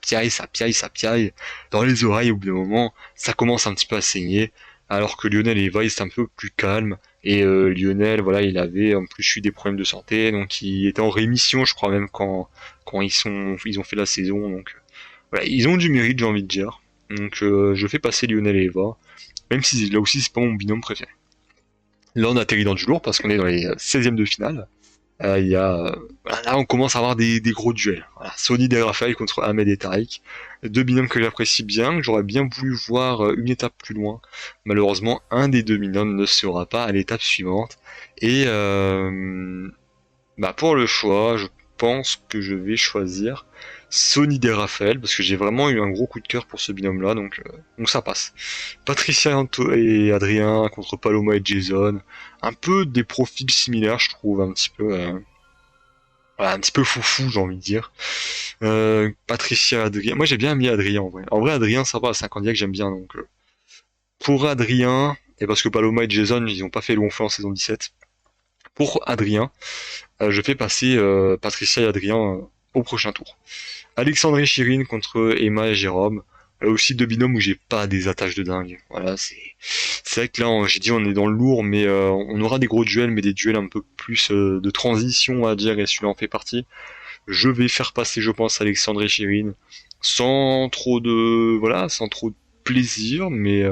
piaille, ça piaille, ça piaille dans les oreilles. Au bout d'un moment, ça commence un petit peu à saigner. Alors que Lionel et Eva, ils étaient un peu plus calmes. Et Lionel, voilà, il avait en plus eu des problèmes de santé, donc il était en rémission, je crois même quand ils ont fait la saison. Donc voilà, ils ont du mérite, j'ai envie de dire. Donc je fais passer Lionel et Eva, même si là aussi c'est pas mon binôme préféré. Là on atterrit dans du lourd parce qu'on est dans les 16e de finale. Il y a, voilà, là on commence à avoir des gros duels. Voilà, Sony et Raphaël contre Ahmed et Tariq. Deux binômes que j'apprécie bien, que j'aurais bien voulu voir une étape plus loin. Malheureusement, un des deux binômes ne sera pas à l'étape suivante. Et bah pour le choix, je pense que je vais choisir Sony et Raphaël, parce que j'ai vraiment eu un gros coup de cœur pour ce binôme-là, donc ça passe. Patricia et Adrien contre Paloma et Jason. Un peu des profils similaires, je trouve, un petit peu... voilà, un petit peu foufou, j'ai envie de dire. Patricia, Adrien. Moi, j'ai bien mis Adrien, en vrai. En vrai, Adrien, ça va, c'est un candidat que j'aime bien. Donc, pour Adrien, et parce que Paloma et Jason, ils ont pas fait long feu en saison 17. Pour Adrien, je fais passer Patricia et Adrien au prochain tour. Alexandre et Chirine contre Emma et Jérôme. Là aussi deux binômes où j'ai pas des attaches de dingue. Voilà, c'est vrai que là j'ai dit on est dans le lourd, mais on aura des gros duels, mais des duels un peu plus de transition à dire, et celui-là en fait partie. Je vais faire passer, je pense, Alexandre et Chirine sans trop de sans trop de plaisir, mais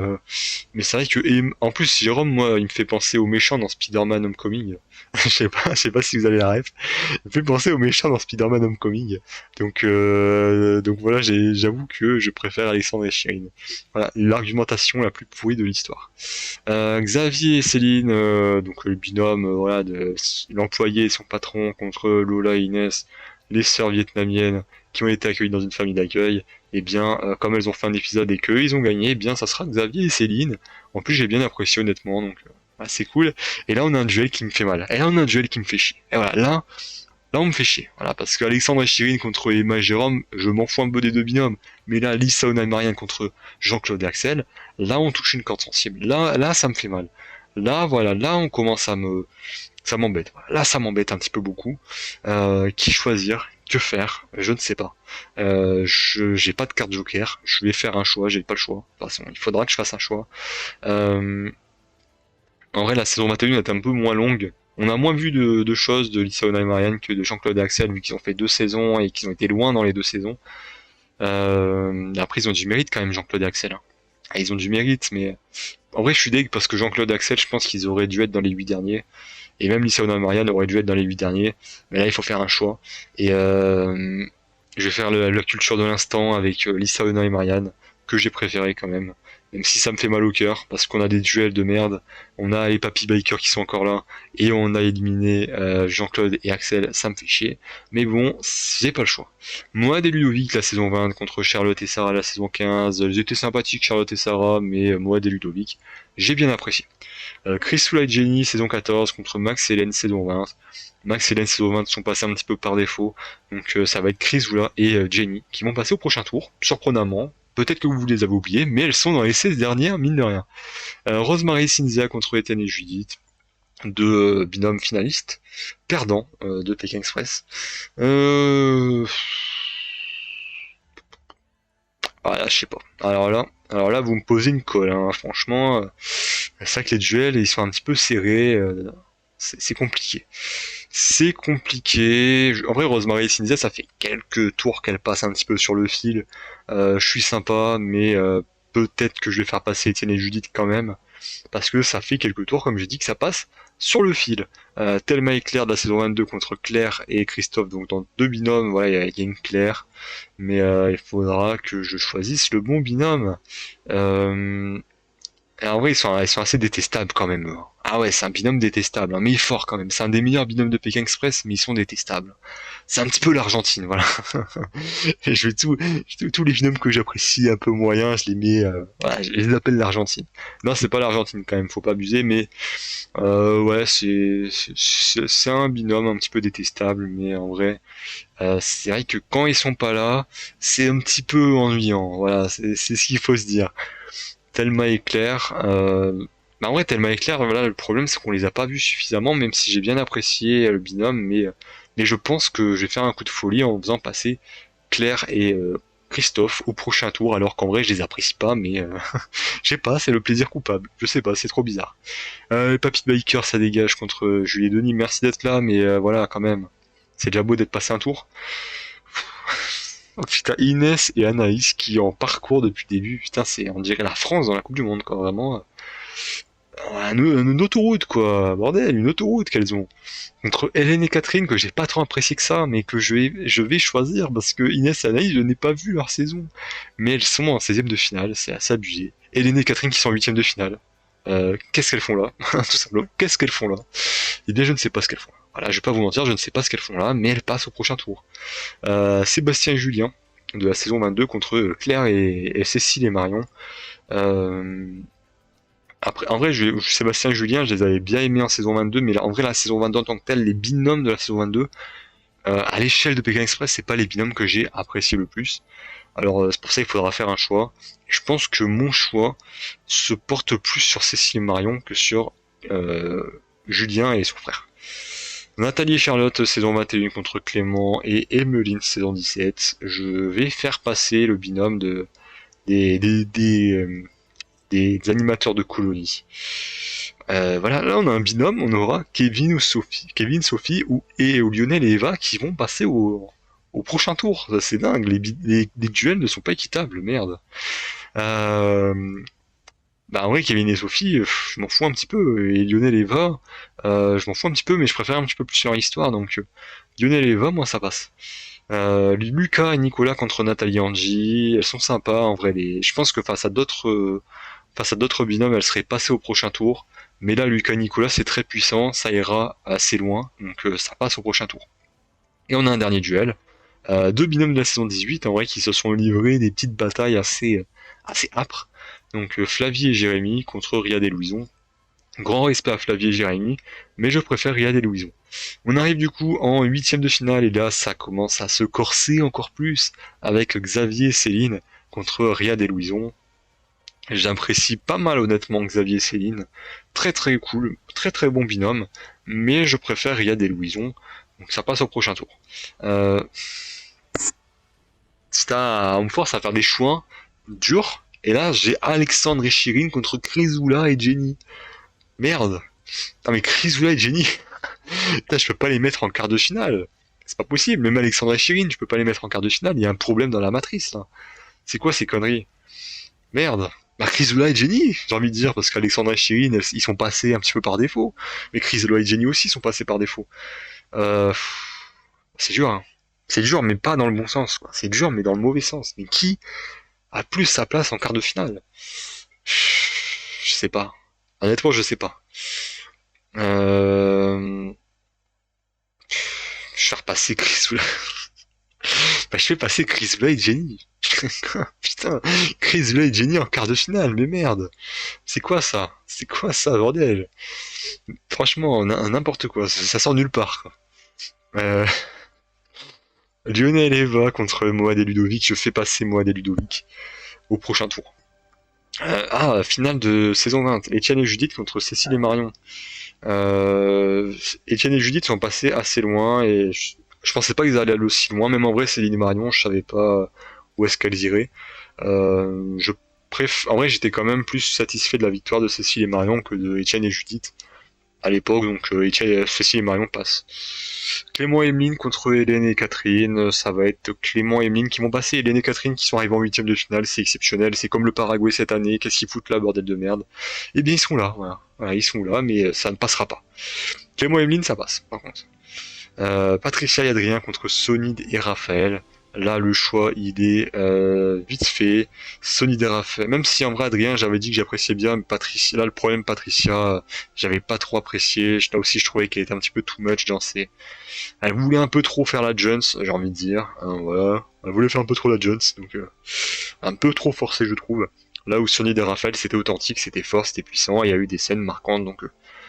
c'est vrai que en plus Jérôme, moi, il me fait penser au méchant dans Spider-Man Homecoming. Je sais pas si vous avez la ref. Il me fait penser au méchant dans Spider-Man Homecoming. Donc voilà, j'avoue que je préfère Alexandre et Chirine. Voilà, l'argumentation la plus pourrie de l'histoire. Xavier et Céline, donc le binôme, voilà, de l'employé et son patron contre Lola et Inès, les sœurs vietnamiennes qui ont été accueillies dans une famille d'accueil. Et bien, comme elles ont fait un épisode et qu'eux ils ont gagné, eh bien ça sera Xavier et Céline. En plus j'ai bien apprécié honnêtement, donc c'est cool. Et là on a un duel qui me fait mal. Et là on a un duel qui me fait chier. Et voilà, là on me fait chier. Voilà, parce que Alexandre et Chirine contre Emma et Jérôme, je m'en fous un peu des deux binômes. Mais là, Lisa et Marianne contre Jean-Claude et Axel, là on touche une corde sensible. Là ça me fait mal. Là voilà, là on commence ça m'embête. Là, ça m'embête un petit peu beaucoup. Qui choisir? Que faire? Je ne sais pas. J'ai pas de carte joker. Je vais faire un choix. J'ai pas le choix. De toute façon, il faudra que je fasse un choix. Euh, En vrai, la saison 21 est un peu moins longue. On a moins vu de choses de Lisa et Marianne que de Jean-Claude et Axel, vu qu'ils ont fait deux saisons et qu'ils ont été loin dans les deux saisons. Après, ils ont du mérite quand même, Jean-Claude et Axel, hein. Ah, ils ont du mérite, mais en vrai, je suis deg parce que Jean-Claude et Axel, je pense qu'ils auraient dû être dans les 8 derniers. Et même Lisa et Marianne auraient dû être dans les 8 derniers. Mais là, il faut faire un choix. Et Je vais faire la culture de l'instant avec Lisa, Ona et Marianne, que j'ai préféré quand même. Même si ça me fait mal au cœur, parce qu'on a des duels de merde. On a les Papy Baker qui sont encore là, et on a éliminé Jean-Claude et Axel, ça me fait chier. Mais bon, j'ai pas le choix. Moi, des Ludovic, la saison 20, contre Charlotte et Sarah, la saison 15, ils étaient sympathiques, Charlotte et Sarah, mais moi, des Ludovic, j'ai bien apprécié. Chris Sula et Jenny, saison 14, contre Max et Hélène, saison 20. Max et Hélène, saison 20, sont passés un petit peu par défaut. Donc ça va être Chris Sula et Jenny qui vont passer au prochain tour, surprenamment. Peut-être que vous les avez oubliés, mais elles sont dans les 16 dernières, mine de rien. Rosemary et Cynthia contre Ethan et Judith, deux binômes finalistes, perdants de Pékin Express. Ah là, je sais pas. Alors là, vous me posez une colle, hein. Franchement, c'est vrai que les duels, ils sont un petit peu serrés. C'est compliqué. C'est compliqué. En vrai, Rosemary et Cynthia, ça fait quelques tours qu'elles passent un petit peu sur le fil. Je suis sympa, mais peut-être que je vais faire passer Étienne et Judith quand même, parce que ça fait quelques tours, comme j'ai dit, que ça passe sur le fil. Thelma et Claire de la saison 22 contre Claire et Christophe, donc dans deux binômes, voilà, il y a une Claire, mais il faudra que je choisisse le bon binôme. Euh, et en vrai, ils sont assez détestables quand même. Ah ouais, c'est un binôme détestable, hein, mais il est fort quand même. C'est un des meilleurs binômes de Pékin Express, mais ils sont détestables. C'est un petit peu l'Argentine, voilà. Et tous les binômes que j'apprécie un peu moyens, je les mets, voilà, je les appelle l'Argentine. Non, c'est pas l'Argentine quand même, faut pas abuser, mais ouais, c'est un binôme un petit peu détestable, mais en vrai, c'est vrai que quand ils sont pas là, c'est un petit peu ennuyant. Voilà, c'est ce qu'il faut se dire. Thelma et Claire. Bah en vrai, Thelma et Claire, voilà, le problème c'est qu'on les a pas vus suffisamment, même si j'ai bien apprécié le binôme, mais je pense que je vais faire un coup de folie en faisant passer Claire et Christophe au prochain tour, alors qu'en vrai je les apprécie pas, mais je sais pas, c'est le plaisir coupable. Je sais pas, c'est trop bizarre. Papy Baker, ça dégage contre Julie et Denis. Merci d'être là, mais voilà, quand même, c'est déjà beau d'être passé un tour. Oh putain, Inès et Anaïs qui en parcours depuis le début, putain, c'est on dirait la France dans la Coupe du Monde, quoi, vraiment. Une autoroute, quoi, bordel, une autoroute qu'elles ont. Contre Hélène et Catherine, que j'ai pas trop apprécié que ça, mais que je vais choisir, parce que Inès et Anaïs, je n'ai pas vu leur saison. Mais elles sont en 16ème de finale, c'est assez abusé. Hélène et Catherine qui sont en 8ème de finale. Qu'est-ce qu'elles font là? Tout simplement, qu'est-ce qu'elles font là? Eh bien, je ne sais pas ce qu'elles font. Voilà, je vais pas vous mentir, je ne sais pas ce qu'elles font là, mais elles passent au prochain tour. Sébastien et Julien, de la saison 22, contre Claire et Cécile et Marion. Euh, Après, en vrai, Sébastien et Julien, je les avais bien aimés en saison 22, mais là, en vrai, la saison 22 en tant que telle, les binômes de la saison 22, à l'échelle de Pékin Express, c'est pas les binômes que j'ai apprécié le plus. Alors, c'est pour ça qu'il faudra faire un choix. Je pense que mon choix se porte plus sur Cécile et Marion que sur Julien et son frère. Nathalie et Charlotte, saison 21 contre Clément et Emmeline, saison 17. Je vais faire passer le binôme des, des, des, euh, des animateurs de colonie. Voilà, là on a un binôme, on aura Kevin ou Sophie, Kevin, Sophie ou Lionel et Eva qui vont passer au prochain tour. Ça, c'est dingue, les duels ne sont pas équitables, merde. Euh, Bah en vrai, Kevin et Sophie, je m'en fous un petit peu. Et Lionel et Eva, je m'en fous un petit peu, mais je préfère un petit peu plus leur histoire. Donc Lionel et Eva, moi ça passe. Lucas et Nicolas contre Nathalie et Angie, elles sont sympas en vrai. Je pense que face à d'autres binômes, elles seraient passées au prochain tour. Mais là, Lucas et Nicolas, c'est très puissant, ça ira assez loin, donc ça passe au prochain tour. Et on a un dernier duel. Deux binômes de la saison 18, en vrai, qui se sont livrés des petites batailles assez âpres. Donc Flavie et Jérémy contre Riyad et Louison. Grand respect à Flavie et Jérémy, mais je préfère Riyad et Louison. On arrive du coup en huitième de finale et là ça commence à se corser encore plus avec Xavier et Céline contre Riyad et Louison. J'apprécie pas mal honnêtement Xavier et Céline, très très cool, très très bon binôme, mais je préfère Riyad et Louison, donc ça passe au prochain tour. Euh, on me force à faire des choix durs, et là j'ai Alexandre et Chirine contre Chrysoula et Jenny. Merde. Non mais Chrysoula et Jenny, putain, je peux pas les mettre en quart de finale. C'est pas possible, même Alexandre et Chirine, je peux pas les mettre en quart de finale, il y a un problème dans la matrice là. C'est quoi ces conneries? Merde. Bah Chrysoula et Jenny, j'ai envie de dire, parce qu'Alexandre et Chirine, ils sont passés un petit peu par défaut. Mais Chrysoula et Jenny aussi sont passés par défaut. C'est dur, hein. C'est dur, mais pas dans le bon sens, quoi. C'est dur, mais dans le mauvais sens. Mais qui a plus sa place en quart de finale? Je sais pas. Honnêtement, je sais pas. Euh... Je vais repasser Chris Oula. Bah, je fais passer Chris Oula et Jenny. Putain, Chris Oula et Jenny en quart de finale, mais merde. C'est quoi ça? C'est quoi ça, bordel? Franchement, n'importe quoi. Ça sort nulle part, quoi. Euh... Lionel Eva contre Moad et Ludovic. Je fais passer Moad et Ludovic au prochain tour. Finale de saison 20. Etienne et Judith contre Cécile et Marion. Etienne et Judith sont passés assez loin et je pensais pas qu'ils allaient aller aussi loin. Même en vrai, Céline et Marion, je savais pas où est-ce qu'elles iraient. En vrai, j'étais quand même plus satisfait de la victoire de Cécile et Marion que de Etienne et Judith à l'époque. Donc Cécile et Marion passent. Clément et Emeline contre Hélène et Catherine, ça va être Clément et Emeline qui vont passer, Hélène et Catherine qui sont arrivés en huitième de finale, c'est exceptionnel, c'est comme le Paraguay cette année, qu'est-ce qu'ils foutent là, bordel de merde? Eh bien ils sont là, voilà, ils sont là, mais ça ne passera pas. Clément et Emeline ça passe, par contre. Patricia et Adrien contre Sonid et Raphaël. Là, le choix, il est vite fait. Sonid et Raphaël. Même si en vrai, Adrien, j'avais dit que j'appréciais bien, mais Patricia, là, le problème, Patricia, j'avais pas trop apprécié. Là aussi, je trouvais qu'elle était un petit peu too much dans ses... Elle voulait un peu trop faire la Jones, j'ai envie de dire. Hein, voilà. Elle voulait faire un peu trop la Jones, donc un peu trop forcé, je trouve. Là où Sonid et Raphaël, c'était authentique, c'était fort, c'était puissant, il y a eu des scènes marquantes, donc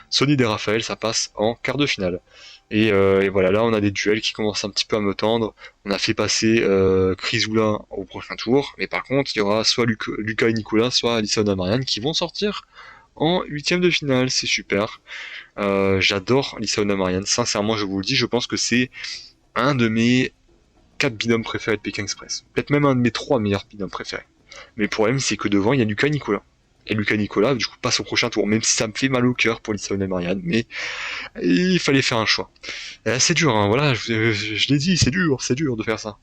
Sonid et Raphaël, ça passe en quart de finale. Et voilà, là on a des duels qui commencent un petit peu à me tendre. On a fait passer Chrysoula au prochain tour, mais par contre il y aura soit Lucas et Nicolas, soit Alison et Marianne qui vont sortir en huitième de finale, c'est super. J'adore Alison et Marianne, sincèrement je vous le dis, je pense que c'est un de mes 4 binômes préférés de Pékin Express. Peut-être même un de mes 3 meilleurs binômes préférés. Mais le problème c'est que devant il y a Lucas et Nicolas. Et Lucas et Nicolas, du coup, passe au prochain tour, même si ça me fait mal au cœur pour Alison et Marianne, mais il fallait faire un choix. C'est dur, hein, voilà, je l'ai dit, c'est dur de faire ça.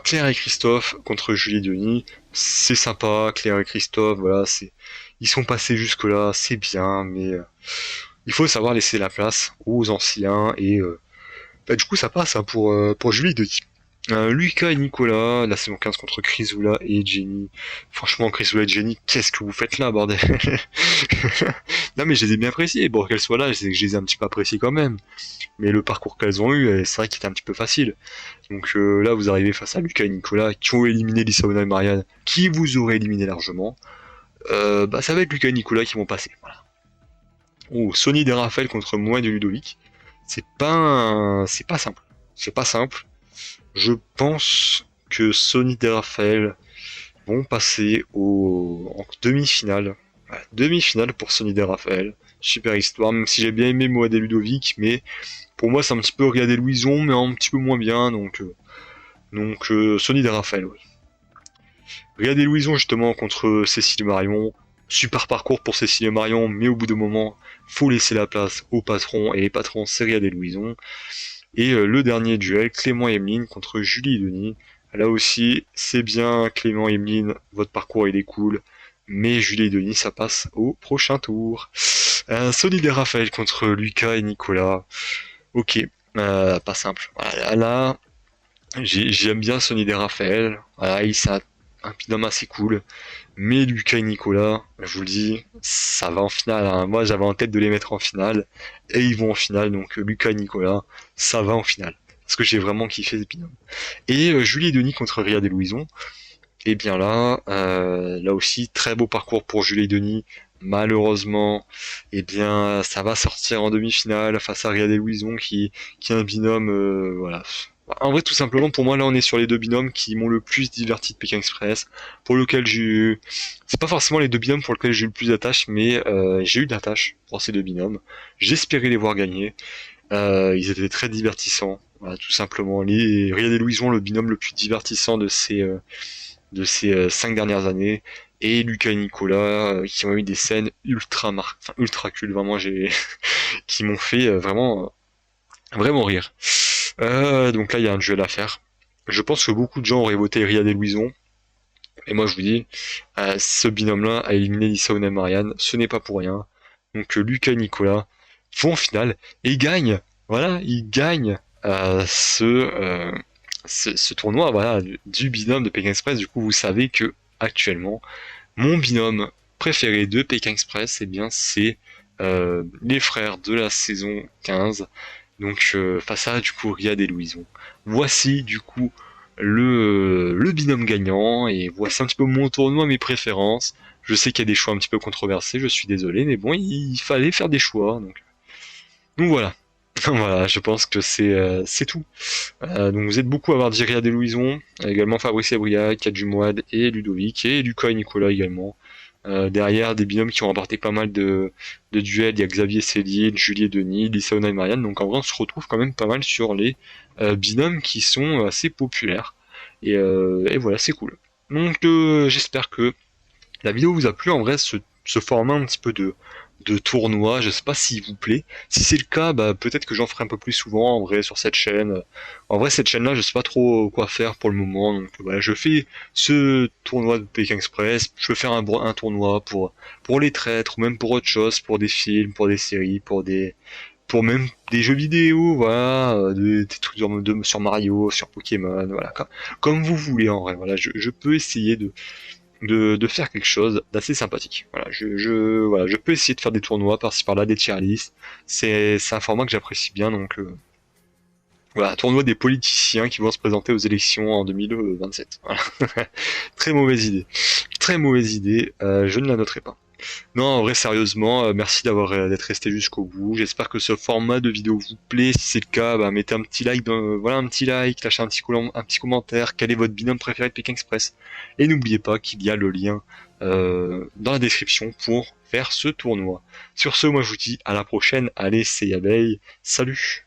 Claire et Christophe contre Julie et Denis, c'est sympa, Claire et Christophe, voilà, ils sont passés jusque là, c'est bien, mais il faut savoir laisser la place aux anciens et du coup ça passe hein, pour Julie et Denis. Lucas et Nicolas, la saison 15 contre Chrysoula et Jenny. Franchement, Chrysoula et Jenny, qu'est-ce que vous faites là, bordel? Non mais je les ai bien appréciés, bon qu'elles soient là, je les ai un petit peu appréciées quand même. Mais le parcours qu'elles ont eu, c'est vrai qu'il était un petit peu facile. Donc là, vous arrivez face à Lucas et Nicolas, qui ont éliminé Lissaona et Marianne, qui vous auraient éliminé largement. Ça va être Lucas et Nicolas qui vont passer, voilà. Oh, Sony et Raphaël contre moi et Ludovic. C'est pas simple. C'est pas simple. Je pense que Sony et Raphaël vont passer en demi-finale. Voilà, demi-finale pour Sony et Raphaël. Super histoire, même si j'ai bien aimé Moad et Ludovic, mais pour moi c'est un petit peu regarder Louison, mais un petit peu moins bien, donc Sony et Raphaël, oui. Regardez Louison justement contre Cécile et Marion. Super parcours pour Cécile et Marion, mais au bout d'un moment, faut laisser la place aux patrons, et les patrons c'est Regardez Louison. Et le dernier duel, Clément et Emeline contre Julie et Denis. Là aussi, c'est bien, Clément et Emeline, votre parcours il est cool, mais Julie et Denis, ça passe au prochain tour. Solide et Raphaël contre Lucas et Nicolas. Ok, pas simple. Voilà, là, j'aime bien Solide et Raphaël. Voilà, c'est un binôme assez cool. Mais Lucas et Nicolas, je vous le dis, ça va en finale. Hein. Moi, j'avais en tête de les mettre en finale. Et ils vont en finale. Donc, Lucas et Nicolas, ça va en finale. Parce que j'ai vraiment kiffé ces binômes. Et Julie et Denis contre Riyad et Louison. Et bien là aussi, très beau parcours pour Julie et Denis. Malheureusement, ça va sortir en demi-finale face à Riyad et Louison qui est un binôme, voilà. En vrai, tout simplement, pour moi, là, on est sur les deux binômes qui m'ont le plus diverti de Pékin Express, pour lequel c'est pas forcément les deux binômes pour lesquels j'ai eu le plus d'attache, mais j'ai eu de l'attache pour ces deux binômes. J'espérais les voir gagner. Ils étaient très divertissants, voilà, tout simplement. Riyad et Louison, le binôme le plus divertissant de ces 5 dernières années, et Lucas et Nicolas qui ont eu des scènes ultra cool, vraiment qui m'ont fait vraiment rire. Donc là il y a un duel à faire. Je pense que beaucoup de gens auraient voté Riyad et Louison, et moi je vous dis, ce binôme-là a éliminé Lissaona et Marianne, ce n'est pas pour rien. Donc Lucas et Nicolas vont en finale et ils gagnent. Voilà, ils gagnent ce tournoi, voilà, du binôme de Pékin Express. Du coup, vous savez que actuellement, mon binôme préféré de Pékin Express, eh bien, c'est les frères de la saison 15. Donc, face à, du coup, Riyad et Louison. Voici, du coup, le binôme gagnant, et voici un petit peu mon tournoi, mes préférences. Je sais qu'il y a des choix un petit peu controversés, je suis désolé, mais bon, il fallait faire des choix. Donc voilà. Voilà, je pense que c'est tout. Donc vous êtes beaucoup à avoir dit Riyad et Louison, également Fabrice et Briac, Kadjumouad et Ludovic, et Lucas et Nicolas également. Derrière, des binômes qui ont remporté pas mal de duels, il y a Xavier Céline, Julie et Denis, Lisa et Marianne, donc en vrai on se retrouve quand même pas mal sur les binômes qui sont assez populaires. Et voilà, c'est cool. Donc j'espère que la vidéo vous a plu, en vrai, ce format un petit peu de tournoi, je sais pas s'il vous plaît. Si c'est le cas, bah, peut-être que j'en ferai un peu plus souvent, en vrai, sur cette chaîne. En vrai, cette chaîne-là, je sais pas trop quoi faire pour le moment, donc voilà, je fais ce tournoi de Pékin Express, je peux faire un tournoi pour les traîtres, ou même pour autre chose, pour des films, pour des séries, pour même des jeux vidéo, voilà, des trucs sur Mario, sur Pokémon, voilà, comme vous voulez en vrai, voilà, je peux essayer de faire quelque chose d'assez sympathique. Voilà, voilà, je peux essayer de faire des tournois par-ci par-là, des tier lists. C'est un format que j'apprécie bien, donc voilà, tournoi des politiciens qui vont se présenter aux élections en 2027. Voilà. Très mauvaise idée. Très mauvaise idée, je ne la noterai pas. Non, en vrai, sérieusement, merci d'être resté jusqu'au bout. J'espère que ce format de vidéo vous plaît. Si c'est le cas, bah, mettez un petit like, voilà, un petit like, lâchez un petit commentaire. Quel est votre binôme préféré de Pékin Express? Et n'oubliez pas qu'il y a le lien dans la description pour faire ce tournoi. Sur ce, moi je vous dis à la prochaine. Allez, c'est Yabeille. Salut!